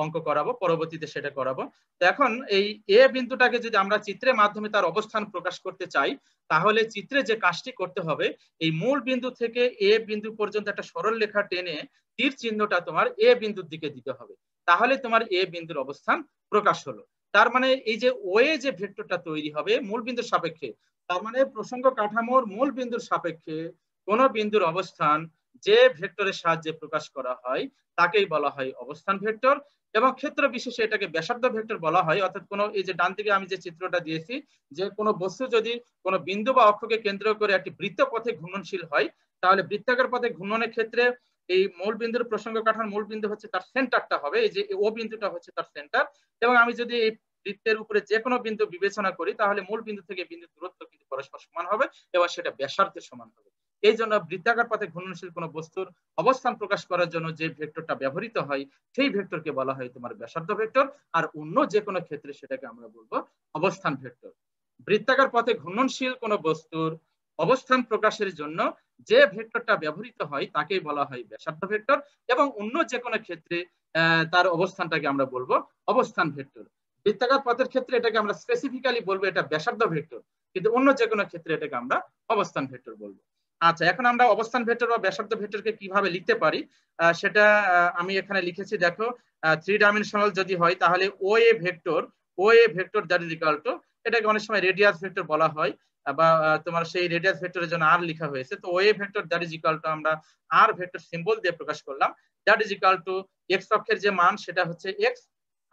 অঙ্ক করাবো, পরবর্তীতে সেটা করাবো। তো এখন এই এ বিন্দুটাকে যদি আমরা চিত্রের মাধ্যমে তার অবস্থান প্রকাশ করতে চাই, তাহলে চিত্রে যে কাজটি করতে হবে, এই মূল বিন্দু থেকে এ বিন্দু পর্যন্ত একটা সরল রেখা টেনে তীর চিহ্নটা তোমার এ বিন্দুর দিকে দিতে হবে, তাহলে তোমার এ বিন্দুর অবস্থান প্রকাশ হলো। তার মানে এই যে ওয়ে যে ভেক্টরটা তৈরি হবে মূল বিন্দুর সাপেক্ষে, তার মানে প্রসঙ্গ কাঠামোর মূল বিন্দুর সাপেক্ষে কোন বিন্দুর অবস্থান যে ভেক্টরের সাহায্যে প্রকাশ করা হয় তাকেই বলা হয় অবস্থান ভেক্টর। এবং ক্ষেত্র বিশেষে এটাকে ব্যাসার্ধ ভেক্টর বলা হয়। অর্থাৎ কোনো, এই যে ডান দিকে আমি যে চিত্রটা দিয়েছি, যে কোনো বস্তু যদি কোনো বিন্দু বা অক্ষকে কেন্দ্র করে একটি বৃত্ত পথে ঘূর্ণনশীল হয়, তাহলে বৃত্তাকার পথে ঘূর্ণনের ক্ষেত্রে এই মূল বিন্দুর প্রসঙ্গ কাঠার মূল বিন্দু হচ্ছে তার সেন্টারটা হবে, এই যে ও বিন্দুটা হচ্ছে তার সেন্টার। এবং আমি যদি এই বৃত্তের উপরে যে কোনো বিন্দু বিবেচনা করি, তাহলে মূল বিন্দু থেকে বিন্দুর দূরত্ব কিন্তু পরস্পর সমান হবে এবং সেটা ব্যাসার্ধের সমান হবে। এই জন্য বৃত্তাকার পথে ঘূর্ণনশীল কোন বস্তুর অবস্থান প্রকাশ করার জন্য যে ভেক্টরটা ব্যবহৃত হয় সেই ভেক্টরকে বলা হয় তোমার ব্যাসার্ধ ভেক্টর। আর অন্য যে কোনো ক্ষেত্রে সেটাকে আমরা বলবো অবস্থান ভেক্টর। বৃত্তাকার পথে ঘূর্ণনশীল কোন বস্তুর অবস্থান প্রকাশের জন্য যে ভেক্টরটা ব্যবহৃত হয় তাকেই বলা হয় ব্যাসার্ধ ভেক্টর, এবং অন্য যে কোনো ক্ষেত্রে তার অবস্থানটাকে আমরা বলবো অবস্থান ভেক্টর। বৃত্তাকার পথের ক্ষেত্রে এটাকে আমরা স্পেসিফিক্যালি বলবো এটা ব্যাসার্ধ ভেক্টর, কিন্তু অন্য যে কোনো ক্ষেত্রে এটাকে আমরা অবস্থান ভেক্টর বলবো। আচ্ছা, এখন আমরা অবস্থান ভেক্টর বা ব্যাসার্ধ ভেক্টরকে কিভাবে লিখতে পারি সেটা আমি এখানে লিখেছি। দেখো 3 ডাইমেনশনাল যদি হয় তাহলে O A vector that is equal to, এটাকে অনেক সময় রেডিয়াস ভেক্টর বলা হয়, বা তোমার সেই রেডিয়াস ভেক্টরের জন্য আর লেখা হয়েছে। তো O A vector that is equal to আমরা আর ভেক্টর সিম্বল দিয়ে প্রকাশ করলাম, that is equal to X অক্ষের যে মান সেটা হচ্ছে এক্স,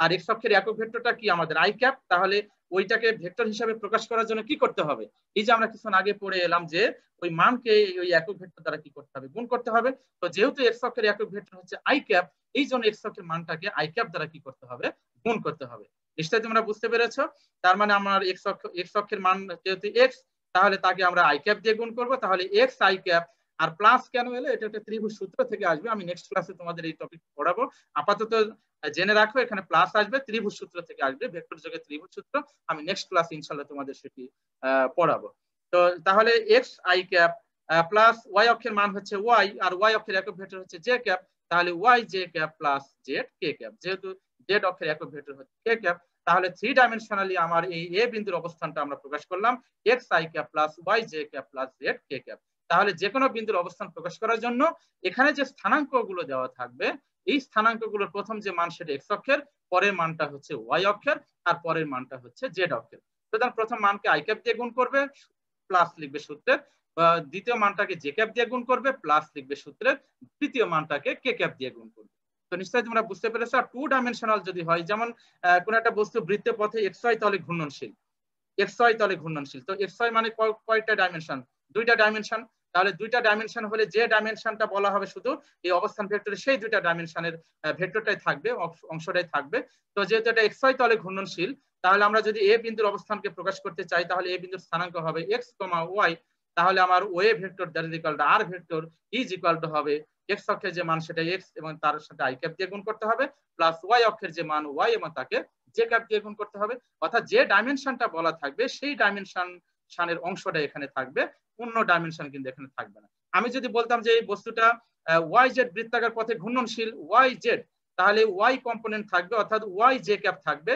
আর এক্স অক্ষের একক ভেক্টরটা কি আমাদের আই ক্যাপ। তাহলে ওইটাকে ভেক্টর হিসাবে প্রকাশ করার জন্য কি করতে হবে, এই যে আমরা কিছুক্ষণ আগে পড়ে এলাম যে ওই মানকে ওই একক ভেক্টর দ্বারা কি করতে হবে, গুণ করতে হবে। তো যেহেতু এক্স অক্ষের একক ভেক্টর হচ্ছে আই ক্যাপ, এই জন্য এক্স অক্ষের মানটাকে আই ক্যাপ দ্বারা কি করতে হবে, গুণ করতে হবে। নিশ্চয়ই তোমরা বুঝতে পেরেছো। তার মানে আমার এক্স অক্ষের মান যেহেতু এক্স, তাহলে তাকে আমরা আই ক্যাপ দিয়ে গুণ করবো, তাহলে এক্স আই ক্যাপ আর প্লাস কেন এলো, এটা একটা ত্রিভুজ সূত্র থেকে আসবে। আমি নেক্সট ক্লাসে তোমাদের এই টপিক পড়াবো। আপাতত জেনে রাখো এখানে প্লাস আসবে, ত্রিভুজ সূত্র থেকে আসবে, ভেক্টর যোগে ত্রিভুজ সূত্র। আমি নেক্সট ক্লাস ইনশাল্লাহ তোমাদের সেটি পড়াবো। তো তাহলে X I cap plus Y অক্ষের মান হচ্ছে ওয়াই, আর ওয়াই অক্ষের একক ভেক্টর হচ্ছে জে ক্যাপ, তাহলে Y J cap plus Z কে ক্যাপ। যেহেতু জেড অক্ষের একক ভেক্টর হচ্ছে কে ক্যাপ, তাহলে 3 ডাইমেনশনালি আমার এই এ বিন্দুর অবস্থানটা আমরা প্রকাশ করলাম x I cap plus y J cap plus Z K cap. তাহলে যে কোনো বিন্দুর অবস্থান প্রকাশ করার জন্য এখানে যে স্থানাঙ্ক গুলো দেওয়া থাকবে, এই স্থানাঙ্ক গুলোর প্রথম যে মান সেটা এক্স অক্ষের, পরের মানটা হচ্ছে ওয়াই অক্ষের, আর পরের মানটা হচ্ছে জেড অক্ষের। সুতরাং প্রথম মানকে আই ক্যাপ দিয়ে গুণ করবে, প্লাস লিখবে সূত্রের, দ্বিতীয় মানটাকে জে ক্যাপ দিয়ে গুণ করবে, প্লাস লিখবে সূত্রের, তৃতীয় মানটাকে কে ক্যাপ দিয়ে গুণ করবে। তো নিশ্চয়ই তোমরা বুঝতে পেরেছো। আর 2 ডাইমেনশনাল যদি হয়, যেমন কোন একটা বস্তু বৃত্তের পথে এক্স ওয়াই তলে ঘূর্ণনশীল, এক্স ওয়াই তলে ঘূর্ণনশীল, তো এক্স ওয়াই মানে কয়টা ডাইমেনশন? 2টা ডাইমেনশন। তাহলে 2টা ডাইমেনশন হলে যে ডাইমেনশনটা বলা হবে শুধু এই অবস্থান ভেক্টরে, সেই 2টা ডাইমেনশনের ভেক্টরটাই থাকবে, অংশটাই থাকবে। তো যেহেতু এটা এক্স ওয়াই তলে ঘূর্ণনশীল, তাহলে আমরা যদি এ বিন্দুর অবস্থানকে প্রকাশ করতে চাই, তাহলে এ বিন্দুর স্থানাঙ্ক হবে এক্স কমা ওয়াই। তাহলে আমার ওয়ে vector that is equal to r vector is equal to হবে এক্স অক্ষের যে মান সেটা এক্স এবং তার সাথে আই ক্যাপ দিয়ে গুণ করতে হবে, প্লাস ওয়াই অক্ষের যে মান ওয়াই এবং তাকে জে ক্যাপ দিয়ে গুণ করতে হবে। অর্থাৎ যে ডাইমেনশনটা বলা থাকবে সেই ডাইমেনশনের অংশটা এখানে থাকবে, অন্য ডাইমেনশন কিন্তু এখানে থাকবে না। আমি যদি বলতাম যে এই বস্তুটা ওয়াই জেড বৃত্তাকার পথে ঘূর্ণনশীল ওয়াই জেড, তাহলে ওয়াই কম্পোনেন্ট থাকবে, অর্থাৎ ওয়াই জে ক্যাপ থাকবে,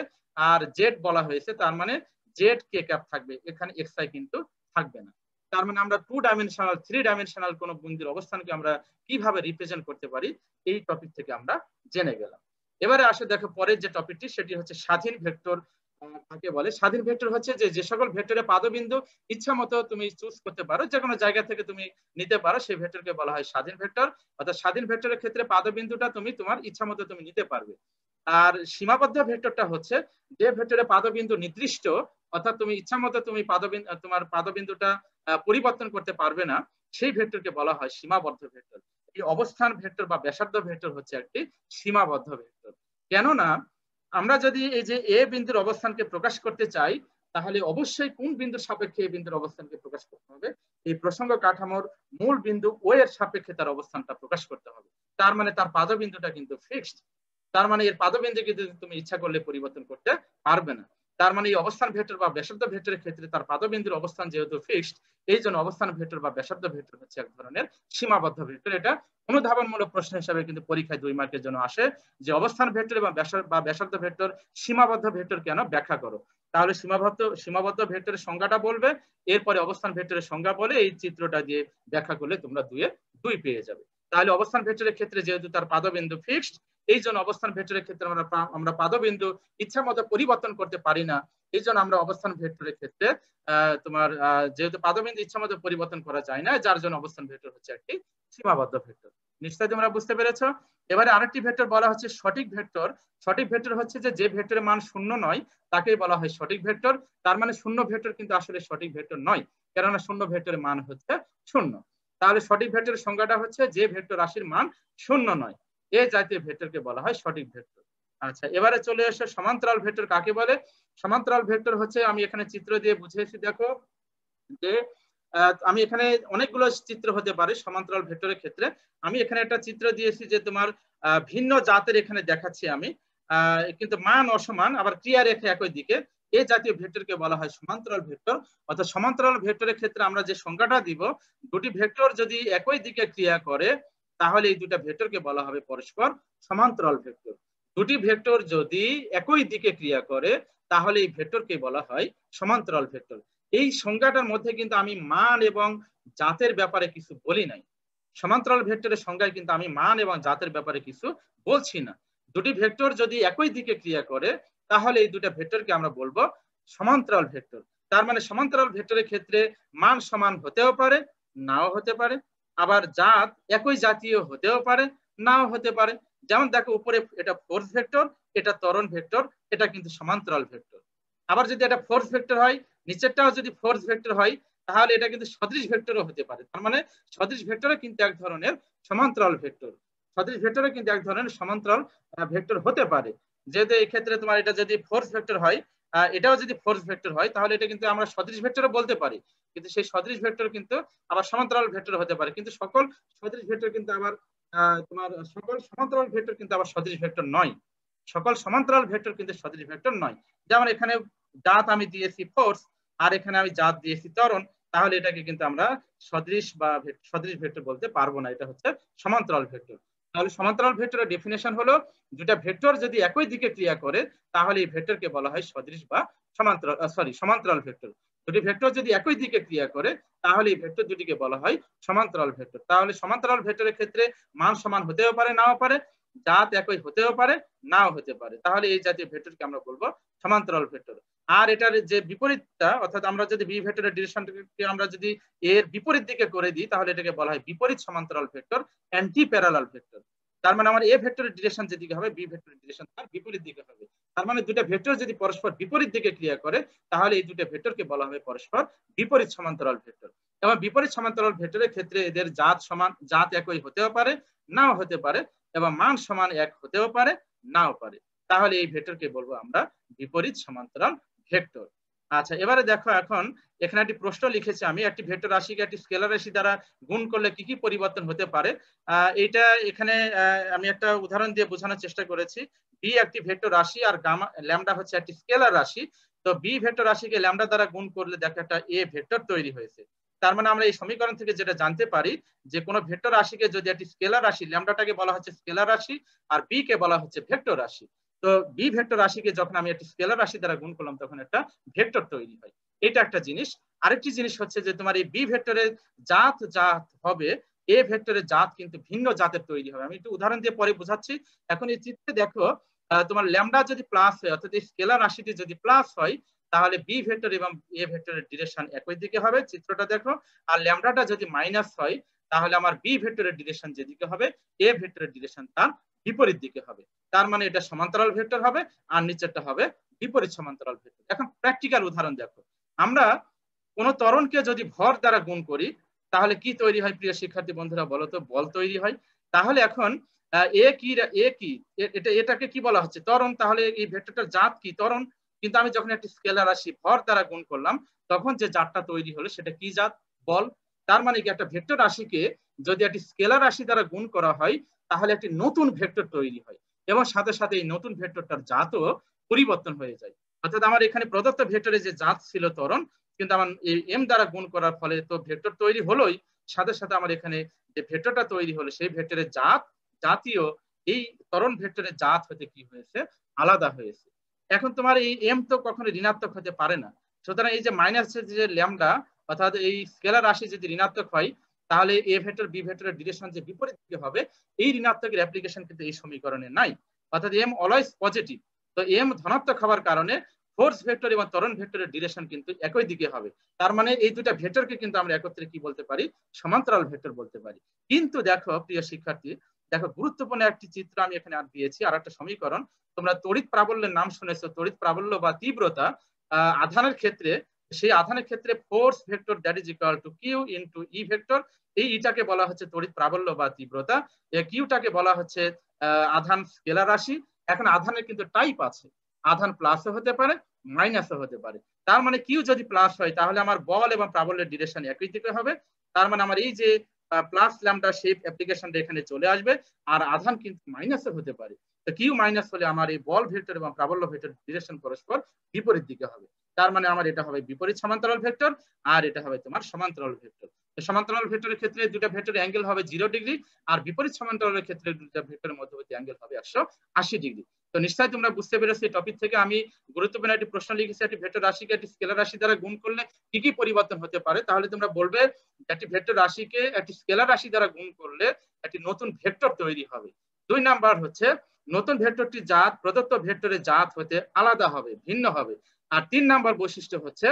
আর জেড বলা হয়েছে তার মানে জেড কে ক্যাপ থাকবে, এখানে এক্স আই কিন্তু থাকবে না। তার মানে আমরা 2 ডাইমেনশনাল 3 ডাইমেনশনাল কোন বিন্দুর অবস্থানকে আমরা কিভাবে রিপ্রেজেন্ট করতে পারি, এই টপিক থেকে আমরা জেনে গেলাম। এবারে আসে দেখো পরের যে টপিকটি, সেটি হচ্ছে স্বাধীন ভেক্টর কাকে বলে। স্বাধীন ভেক্টর হচ্ছে যে সকল ভেক্টরে পাদবিন্দু ইচ্ছা মতো তুমি চুজ করতে পারো, যে কোনো জায়গা থেকে তুমি নিতে পারো, সেই ভেক্টরকে বলা হয় স্বাধীন ভেক্টর। অর্থাৎ স্বাধীন ভেক্টরের ক্ষেত্রে পাদবিন্দুটা তুমি তোমার ইচ্ছা মতো তুমি নিতে পারবে। আর সীমাবদ্ধ ভেক্টরটা হচ্ছে যে ভেক্টরে পাদবিন্দু নির্দিষ্ট, অর্থাৎ তুমি ইচ্ছা মতো তুমি তোমার পাদবিন্দুটা পরিবর্তন করতে পারবে না, সেই ভেক্টরকে বলা হয় সীমাবদ্ধ ভেক্টর। এই অবস্থান ভেক্টর বা ব্যাসার্ধ ভেক্টর হচ্ছে একটি সীমাবদ্ধ ভেক্টর। কেননা আমরা যদি এই যে এ বিন্দুর অবস্থানকে প্রকাশ করতে চাই, তাহলে অবশ্যই কোন বিন্দুর সাপেক্ষে এই বিন্দুর অবস্থানকে প্রকাশ করতে হবে, এই প্রসঙ্গ কাঠামোর মূল বিন্দু ও এর সাপেক্ষে তার অবস্থানটা প্রকাশ করতে হবে। তার মানে তার পাদবিন্দুটা কিন্তু ফিক্সড, তার মানে এর পাদবিন্দুকে তুমি ইচ্ছা করলে পরিবর্তন করতে পারবে না। তার মানে এই অবস্থান ভেক্টর বা ব্যাসার্ধ ভেক্টরের ক্ষেত্রে তার পাদবিন্দুর অবস্থান যেহেতু ফিক্সড, এই জন্য অবস্থান ভেক্টর বা ব্যাসার্ধ ভেক্টর হচ্ছে এক ধরনের সীমাবদ্ধ ভেক্টর। এটা অনুধাবনমূলক প্রশ্ন হিসাবে কিন্তু পরীক্ষায় 2 মার্কের জন্য আসে, যে অবস্থান ভেক্টর এবং ব্যাসার্ধ ভেক্টর সীমাবদ্ধ ভেক্টর কেন, ব্যাখ্যা করো। তাহলে সীমাবদ্ধ ভেক্টরের সংজ্ঞাটা বলবে, এরপরে অবস্থান ভেক্টরের সংজ্ঞা বলে এই চিত্রটা দিয়ে ব্যাখ্যা করলে তোমরা 2 পেয়ে যাবে। তাহলে অবস্থান ভেক্টরের ক্ষেত্রে যেহেতু তার পাদবিন্দু ফিক্সড, এই জন্য অবস্থান ভেক্টরের ক্ষেত্রে আমরা পাদবিন্দু ইচ্ছা মতো পরিবর্তন করতে পারি না। এই জন্য আমরা অবস্থান ভেক্টরের ক্ষেত্রে তোমার যেহেতু পাদবিন্দু ইচ্ছা মতো পরিবর্তন করা যায় না, যার জন্য অবস্থান ভেক্টর হচ্ছে একটি সীমাবদ্ধ ভেক্টর। নিশ্চয়ই তোমরা বুঝতে পেরেছো। এবারে আরেকটি ভেক্টর বলা হচ্ছে সঠিক ভেক্টর। সঠিক ভেক্টর হচ্ছে যে ভেক্টরের মান 0 নয় তাকেই বলা হয় সঠিক ভেক্টর। তার মানে শূন্য ভেক্টর কিন্তু আসলে সঠিক ভেক্টর নয়, কেননা শূন্য ভেক্টরের মান হচ্ছে 0। তাহলে সঠিক ভেক্টরের সংজ্ঞাটা হচ্ছে যে ভেক্টর রাশির মান 0 নয়, এই জাতীয় ভেক্টরকে বলা হয় সঠিক ভেক্টর। আচ্ছা, এবারে চলে এসে সমান্তরাল ভেক্টর কাকে বলে। সমান্তরাল ভেক্টর হচ্ছে, আমি এখানে চিত্র দিয়ে বুঝিয়েছি, দেখো যে আমি এখানে অনেকগুলো চিত্র হতে পারে সমান্তরাল ভেক্টরের ক্ষেত্রে। আমি এখানে একটা চিত্র দিয়েছি যে তোমার ভিন্ন জাতের এখানে দেখাচ্ছি আমি, কিন্তু মান অসমান, আবার ক্রিয়া রেখা একই দিকে, এই জাতীয় ভেক্টরকে বলা হয় সমান্তরাল ভেক্টর। অর্থাৎ সমান্তরাল ভেক্টরের ক্ষেত্রে আমরা যে সংজ্ঞাটা দিব, দুটি ভেক্টর যদি একই দিকে ক্রিয়া করে, তাহলে এই দুটা ভেক্টরকে বলা হবে পরস্পর সমান্তরাল ভেক্টর। দুটি ভেক্টর যদি একই দিকে ক্রিয়া করে, তাহলে এই ভেক্টরকে বলা হয় সমান্তরাল ভেক্টর। এই সংজ্ঞাটার মধ্যে কিন্তু আমি মান এবং জাতের ব্যাপারে কিছু বলি নাই। সমান্তরাল ভেক্টরের সংজ্ঞায় কিন্তু আমি মান এবং জাতের ব্যাপারে কিছু বলছি না। দুটি ভেক্টর যদি একই দিকে ক্রিয়া করে, তাহলে এই দুটা ভেক্টরকে আমরা বলবো সমান্তরাল ভেক্টর। তার মানে সমান্তরাল ভেক্টরের ক্ষেত্রে মান সমান হতেও পারে, নাও হতে পারে, আবার জাত একই জাতীয় হতেও পারে, নাও হতে পারে। যেমন দেখো উপরে এটা ফোর্স ভেক্টর, এটা ত্বরণ ভেক্টর, এটা কিন্তু সমান্তরাল ভেক্টর। আবার যদি এটা ফোর্স ভেক্টর হয়, নিচেরটাও যদি ফোর্স ভেক্টর হয়, তাহলে এটা কিন্তু সদৃশ ভেক্টরও হতে পারে। তার মানে সদৃশ ভেক্টরও কিন্তু এক ধরনের সমান্তরাল ভেক্টর, সদৃশ ভেক্টরও কিন্তু এক ধরনের সমান্তরাল ভেক্টর হতে পারে। যেহেতু এই ক্ষেত্রে তোমার এটা যদি ফোর্স ভেক্টর হয়, এটাও যদি ফোর্স ভেক্টর হয় তাহলে এটা কিন্তু আমরা সদৃশ ভেক্টরও বলতে পারি, কিন্তু সেই সদৃশ ভেক্টর কিন্তু আবার সমান্তরাল ভেক্টর হতে পারে, কিন্তু সকল সদৃশ ভেক্টর কিন্তু আবার তোমার সকল সমান্তরাল ভেক্টর কিন্তু আবার সদৃশ ভেক্টর নয়। সকল সমান্তরাল ভেক্টর কিন্তু সদৃশ ভেক্টর নয়। যেমন এখানে জাত আমি দিয়েছি ফোর্স, আর এখানে আমি জাত দিয়েছি ত্বরণ, তাহলে এটাকে কিন্তু আমরা সদৃশ বা সদৃশ ভেক্টর বলতে পারবো না, এটা হচ্ছে সমান্তরাল ভেক্টর। তাহলে সমান্তরাল ভেক্টরের ডেফিনেশন হলো দুটা ভেক্টর যদি একই দিকে ক্রিয়া করে তাহলে এই ভেক্টরকে বলা হয় সদৃশ বা সমান্তরাল ভেক্টর। দুটি ভেক্টর যদি একই দিকে ক্রিয়া করে তাহলে এই ভেক্টর দুটিকে বলা হয় সমান্তরাল ভেক্টর। তাহলে সমান্তরাল ভেক্টরের ক্ষেত্রে মান সমান হতেও পারে নাও পারে, জাত একই হতেও পারে নাও হতে পারে, তাহলে এই জাতীয় ভেক্টরকে আমরা বলবো সমান্তরাল ভেক্টর। আর এটার যে বিপরীতটা, অর্থাৎ আমরা যদি বি ভেক্টরের ডিরেকশনটাকে আমরা যদি এর বিপরীত দিকে করে দিই তাহলে এটাকে বলা হয় বিপরীত সমান্তরাল ভেক্টর, অ্যান্টি প্যারালাল ভেক্টর। তার মানে আমার এ ভেক্টরের ডিরেকশন যেদিকে হবে বি ভেক্টরের ডিরেকশন তার বিপরীত দিকে হবে। তার মানে দুটো ভেক্টর যদি পরস্পর বিপরীত দিকে ক্রিয়া করে তাহলে এই দুটো ভেক্টরকে বলা হবে পরস্পর বিপরীত সমান্তরাল ভেক্টর। এবং বিপরীত সমান্তরাল ভেক্টরের ক্ষেত্রে এদের জাত সমান, জাত একই হতেও পারে নাও হতে পারে, এবং মান সমান এক হতেও পারে নাও পারে, তাহলে এই ভেক্টরকে বলবো আমরা বিপরীত সমান্তরাল ভেক্টর। আচ্ছা, এবারে দেখো, এখন এখানে একটি প্রশ্ন লিখেছি আমি, একটি ভেক্টর রাশিকে একটি স্কেলার রাশি দ্বারা গুণ করলে কি কি পরিবর্তন হতে পারে। এইটা এখানে আমি একটা উদাহরণ দিয়ে বোঝানোর চেষ্টা করেছি। বি একটি ভেক্টর রাশি আর গামা ল্যামডা হচ্ছে একটি স্কেলার রাশি। তো বি ভেক্টর রাশিকে ল্যামডা দ্বারা গুণ করলে দেখো একটা এ ভেক্টর তৈরি হয়েছে। তার মানে আমরা এই সমীকরণ থেকে যেটা জানতে পারি যে কোনো ভেক্টর রাশিকে যদি একটি স্কেলার রাশি, ল্যামডাটাকে বলা হচ্ছে স্কেলার রাশি আর বি কে বলা হচ্ছে ভেক্টর রাশি। তো বি ভেক্টর রাশিকে যখন আমি একটি স্কেলার রাশি দ্বারা গুণ করলাম তখন একটা ভেক্টর তৈরি হয়, এটা একটা জিনিস। আরেকটি জিনিস হচ্ছে যে তোমার এই বি ভেক্টরের জাত হবে, এ ভেক্টরের জাত কিন্তু ভিন্ন জাতের তৈরি হবে। আমি একটু উদাহরণ দিয়ে পরে বোঝাচ্ছি। এখন এই চিত্রে দেখো, তোমার ল্যামডা যদি প্লাস হয়, অর্থাৎ এই স্কেলার রাশিটি যদি প্লাস হয় তাহলে বি ভেক্টর এবং এ ভেক্টরের ডিরেকশন একই দিকে হবে, চিত্রটা দেখো। আর ল্যামডাটা যদি মাইনাস হয় তাহলে আমার বি ভেক্টরের ডিরেকশন যেদিকে হবে এ ভেক্টরের ডিরেকশন তার বিপরীত দিকে হবে। তার মানে এটা সমান্তরাল ভেক্টর হবে আর নিচেরটা হবে বিপরীত সমান্তরাল ভেক্টর। এখন প্র্যাকটিক্যাল উদাহরণ দেখো, আমরা কোন ত্বরণকে যদি ভর দ্বারা গুণ করি তাহলে কি তৈরি হয় প্রিয় শিক্ষার্থী বন্ধুরা বলো তো? বল তৈরি হয়। তাহলে এখন এটাকে কি বলা হচ্ছে? ত্বরণ। তাহলে এই ভেক্টরটার জাত কি? ত্বরণ। কিন্তু আমি যখন একটি স্কেলার রাশি ভর দ্বারা গুণ করলাম তখন যে জাতটা তৈরি হলো সেটা কি জাত? বল। তার মানে কি, একটা ভেক্টর রাশিকে যদি একটি স্কেলার রাশি দ্বারা গুণ করা হয় তাহলে একটি নতুন ভেক্টর তৈরি হয় এবং সাথে সাথে এই নতুন ভেক্টরটার জাতও পরিবর্তন হয়ে যায়। অর্থাৎ আমার এখানে প্রদত্ত ভেক্টরের যে জাত ছিল ত্বরণ, কিন্তু আমার এই এম দ্বারা গুণ করার ফলে তো ভেক্টর তৈরি হলোই, সাথে সাথে আমার এখানে যে ভেক্টরটা তৈরি হলো সেই ভেক্টরের জাতীয় এই ত্বরণ ভেক্টরের জাত হতে কি হয়েছে? আলাদা হয়েছে। এখন তোমার এই এম তো কখনো ঋণাত্মক হতে পারে না, সুতরাং এই যে মাইনাসের যে ল্যামডা, অর্থাৎ এই স্কেলার রাশি যদি ঋণাত্মক হয় তাহলে এ ভেক্টর বি ভেক্টরের ডিরেকশন যে বিপরীত দিকে হবে, এই ঋণাত্মকের অ্যাপ্লিকেশন কিন্তু এই সমীকরণে নাই। অর্থাৎ এম অলওয়েজ পজিটিভ। তো এম ধনাত্মক হওয়ার কারণে ফোর্স ভেক্টর এবং ত্বরণ ভেক্টরের ডিরেকশন কিন্তু একই দিকে হবে। তার মানে এই দুটা ভেক্টরকে কিন্তু আমরা একত্রে কি বলতে পারি? সমান্তরাল ভেক্টর বলতে পারি। কিন্তু দেখো প্রিয় শিক্ষার্থী, দেখো গুরুত্বপূর্ণ একটি চিত্র আমি এখানে আর দিয়েছি, আর একটা সমীকরণ। তোমরা তড়িৎ প্রাবল্যের নাম শুনেছো, তড়িৎ প্রাবল্য বা তীব্রতা। আধানের ক্ষেত্রে, সেই আধানের ক্ষেত্রে force vector that is equal to q into E vector. এই ইটাকে বলা হচ্ছে তড়িৎ প্রাবল্য বা তীব্রতা, কিউটাকে বলা হচ্ছে আধান স্কেলার রাশি। এখন আধানের কিন্তু টাইপ আছে, আধান প্লাসও হতে পারে মাইনাসও হতে পারে। তার মানে কিউ যদি প্লাস হয় তাহলে আমার বল এবং প্রাবল্যের ডিরেকশন একই দিকে হবে। তার মানে আমার এই যে প্লাস ল্যামডা শেপ অ্যাপ্লিকেশনটা এখানে চলে আসবে। আর আধান কিন্তু মাইনাসও হতে পারে, তো কিউ মাইনাস হলে আমার এই বল ভেক্টর এবং প্রাবল্য ভেক্টর ডিরেকশন পরস্পর বিপরীত দিকে হবে। তার মানে আমার এটা হবে বিপরীত সমান্তরাল ভেক্টর আর এটা হবে তোমার সমান্তরাল ভেক্টর। সমান্তরাল ভেক্টরের ক্ষেত্রে দুটো ভেক্টরের অ্যাঙ্গেল হবে 0 ডিগ্রি, আর বিপরীত সমান্তরালের ক্ষেত্রে দুটো ভেক্টরের মধ্যবর্তী অ্যাঙ্গেল হবে 180 ডিগ্রি। তো নিশ্চয়ই তোমরা বুঝতে পেরেছো এই টপিক থেকে আমি গুরুত্বপূর্ণ একটি প্রশ্ন লিখেছি, একটি ভেক্টর রাশিকে একটি স্কেলার রাশি দ্বারা গুণ করলে কি কি পরিবর্তন হতে পারে। তাহলে তোমরা বলবে একটি ভেক্টর রাশিকে একটি স্কেলার রাশি দ্বারা গুণ করলে একটি নতুন ভেক্টর তৈরি হবে। 2 নাম্বার হচ্ছে নতুন ভেক্টরটি জাত প্রদত্ত ভেক্টরের জাত হতে আলাদা হবে, ভিন্ন হবে। আর 3 নাম্বার বৈশিষ্ট্য হচ্ছে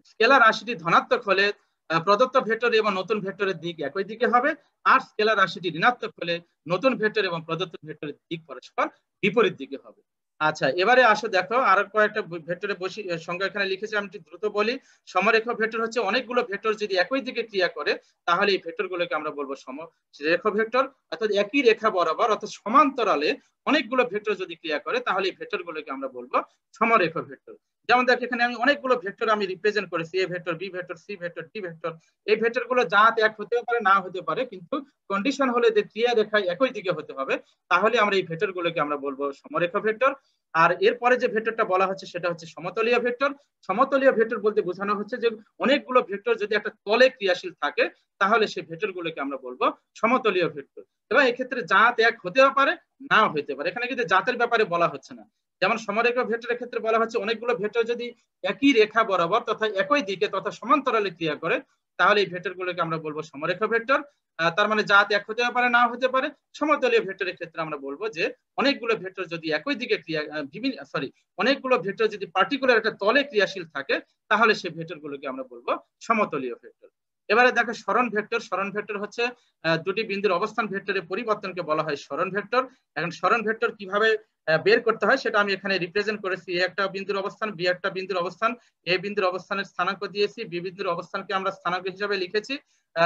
স্কেলার রাশিটি ধনাত্মক হলে প্রদত্ত ভেক্টর এবং নতুন ভেক্টরের দিক একই দিকে হবে, আর স্কেলার রাশিটি ঋণাত্মক হলে নতুন ভেক্টর এবং প্রদত্ত ভেক্টরের দিক পরস্পর বিপরীত দিকে হবে। আচ্ছা, এবারে আসো দেখো আর কয়েকটা ভেক্টরে বসি সংখ্যা এখানে লিখেছি, আমি একটু দ্রুত বলি। সমরেখ ভেক্টর হচ্ছে অনেকগুলো ভেক্টর যদি একই দিকে ক্রিয়া করে তাহলে এই ভেক্টর গুলোকে আমরা বলবো সমরেখ ভেক্টর। অর্থাৎ একই রেখা বরাবর অর্থাৎ সমান্তরালে অনেকগুলো ভেক্টর যদি ক্রিয়া করে তাহলে এই ভেক্টর গুলোকে আমরা বলবো সমরেখ ভেক্টর। যেমন দেখো এখানে আমি অনেকগুলো ভেক্টর আমি রিপ্রেজেন্ট করেছি, A vector, B vector, C vector, D vector. এই ভেক্টর গুলো জাত এক হতেও পারে, না হতে পারে, কিন্তু কন্ডিশন হলে যে ক্রিয়া রেখা একই দিকে হতে হবে তাহলে আমরা এই ভেক্টর গুলোকে আমরা বলবো সমরেখ ভেক্টর। আর এরপরে যে ভেক্টরটা বলা হচ্ছে সেটা হচ্ছে সমতলীয় ভেক্টর। সমতলীয় ভেক্টর বলতে বোঝানো হচ্ছে যে অনেকগুলো ভেক্টর যদি একটা তলে ক্রিয়াশীল থাকে তাহলে সেই ভেক্টর গুলোকে আমরা বলবো সমতলীয় ভেক্টর। এবং এক্ষেত্রে জাত এক হতেও পারে, নাও হতে পারে। এখানে কিন্তু জাতের ব্যাপারে বলা হচ্ছে না। যেমন সমরেখ ভেক্টরের ক্ষেত্রে বলা হচ্ছে অনেকগুলো ভেক্টর যদি একই রেখা বরাবর তথা একই দিকে তথা সমান্তরালে ক্রিয়া করে তাহলে এই ভেক্টর গুলোকে আমরা বলবো সমরেখ ভেক্টর। তার মানে জাত এক হতে পারে, নাও হতে পারে। সমতলীয় ভেক্টরের ক্ষেত্রে আমরা বলবো যে অনেকগুলো ভেক্টর যদি একই দিকে অনেকগুলো ভেক্টর যদি পার্টিকুলার একটা তলে ক্রিয়াশীল থাকে তাহলে সেই ভেক্টর গুলোকে আমরা বলবো সমতলীয় ভেক্টর। এবারে দেখো সরণ ভেক্টর। সরণ ভেক্টর হচ্ছে দুটি বিন্দুর অবস্থান ভেক্টরের পরিবর্তনকে বলা হয় সরণ ভেক্টর। এখন সরণ ভেক্টর কিভাবে বের করতে হয় সেটা আমি এখানে রিপ্রেজেন্ট করেছি। এ একটা বিন্দুর অবস্থান, বি একটা বিন্দুর অবস্থান, এ বিন্দুর অবস্থানের স্থানাঙ্ক দিয়েছি, বি বিন্দুর অবস্থানকে আমরা স্থানাঙ্ক হিসাবে লিখেছি।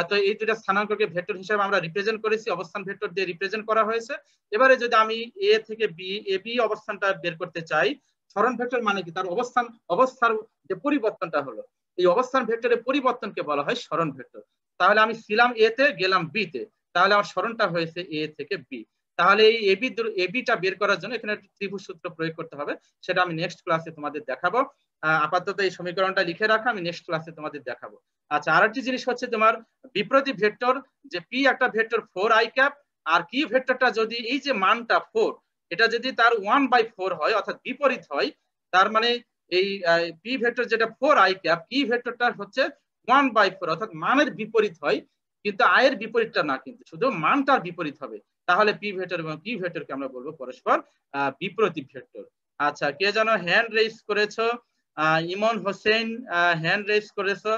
তো এই দুটা স্থানাঙ্ককে ভেক্টর হিসেবে আমরা রিপ্রেজেন্ট করেছি, অবস্থান ভেক্টর দিয়ে রিপ্রেজেন্ট করা হয়েছে। এবারে যদি আমি এ থেকে বি, এ বি অবস্থানটা বের করতে চাই, সরণ ভেক্টর মানে কি, তার অবস্থার যে পরিবর্তনটা হলো, এই অবস্থান ভেক্টরের পরিবর্তনকে বলা হয় সরণ ভেক্টর। তাহলে আমি ছিলাম এ তে, গেলাম বি তে, তাহলে আমার সরণটা হয়েছে এ থেকে বি। তাহলে এই এবিটা বের করার জন্য এখানে ত্রিভুজ সূত্র প্রয়োগ করতে হবে, সেটা আমি নেক্সট ক্লাসে তোমাদের দেখাবো। আপাতত এই সমীকরণটা লিখে রাখা, আমি নেক্সট ক্লাসে তোমাদের দেখাবো। আচ্ছা, আরেকটি জিনিস হচ্ছে তোমার বিপরীত ভেক্টর, যে পি একটা ভেক্টর 4i ক্যাপ, আর কি ভেক্টরটা যদি এই যে মানটা 4, এটা যদি তার 1/4 হয় অর্থাৎ বিপরীত হয়, তার মানে এই পি ভেক্টর যেটা 4i ক্যাপ, কি ভেক্টরটা হচ্ছে 1/4 অর্থাৎ মানের বিপরীত হয়, কিন্তু আয়ের বিপরীতটা না, কিন্তু শুধু মানটার বিপরীত হবে, তাহলে পি ভেক্টর এবং কি ভেক্টরকে আমরা বলবো পরস্পর বিপরীত ভেক্টর। আচ্ছা, কে যেন হ্যান্ড রেইজ করেছো? ইমন হোসেন হ্যান্ড রেইজ করেছো।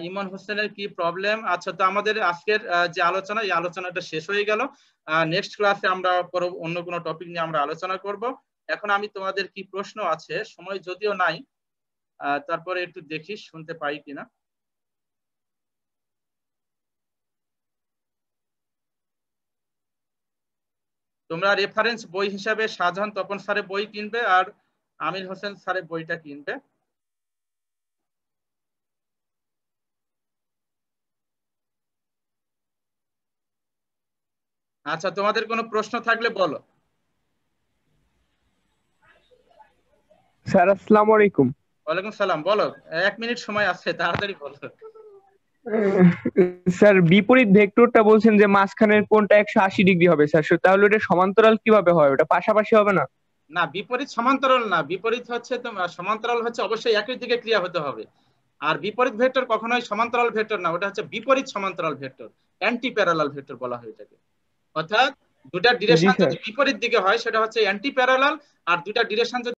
ইমন হোসেনের কি প্রবলেম? আচ্ছা, তো আমাদের আজকের যে আলোচনা, এই আলোচনাটা শেষ হয়ে গেল। নেক্সট ক্লাসে আমরা অন্য কোনো টপিক নিয়ে আমরা আলোচনা করব। এখন আমি তোমাদের কি প্রশ্ন আছে, সময় যদিও নাই, তারপরে একটু দেখি শুনতে পাই কিনা। তোমরা রেফারেন্স বই হিসাবে শাহজাহান তপন স্যারের বই কিনবে আর আমির হোসেন স্যারের বইটা কিনবে। আচ্ছা, তোমাদের কোনো প্রশ্ন থাকলে বলো। স্যার আসসালামু আলাইকুম। ওয়ালাইকুম সালাম, বলো। 1 মিনিট সময় আছে, তাড়াতাড়ি বলো। আহ, স্যার বিপরীত ভেক্টরটা বলছেন যে মাঝখানের কোণটা 180 ডিগ্রি হবে স্যার, তাহলে ওটা সমান্তরাল কিভাবে হয়, ওটা পাশাপাশি হবে না? না, বিপরীত সমান্তরাল না। বিপরীত হচ্ছে তোমার, সমান্তরাল হচ্ছে অবশ্যই একই দিকে ক্রিয়া হতে হবে। আর বিপরীত ভেক্টর কখনোই সমান্তরাল ভেক্টর না, ওটা হচ্ছে বিপরীত সমান্তরাল ভেক্টর, অ্যান্টি প্যারালাল ভেক্টর বলা হয় এটাকে। অর্থাৎ দুটা জি ডিরেকশন স্যার। যদি বিপরীত দিকে হয় সেটা হচ্ছে অ্যান্টি প্যারালাল, আর দুটা ডিরেকশন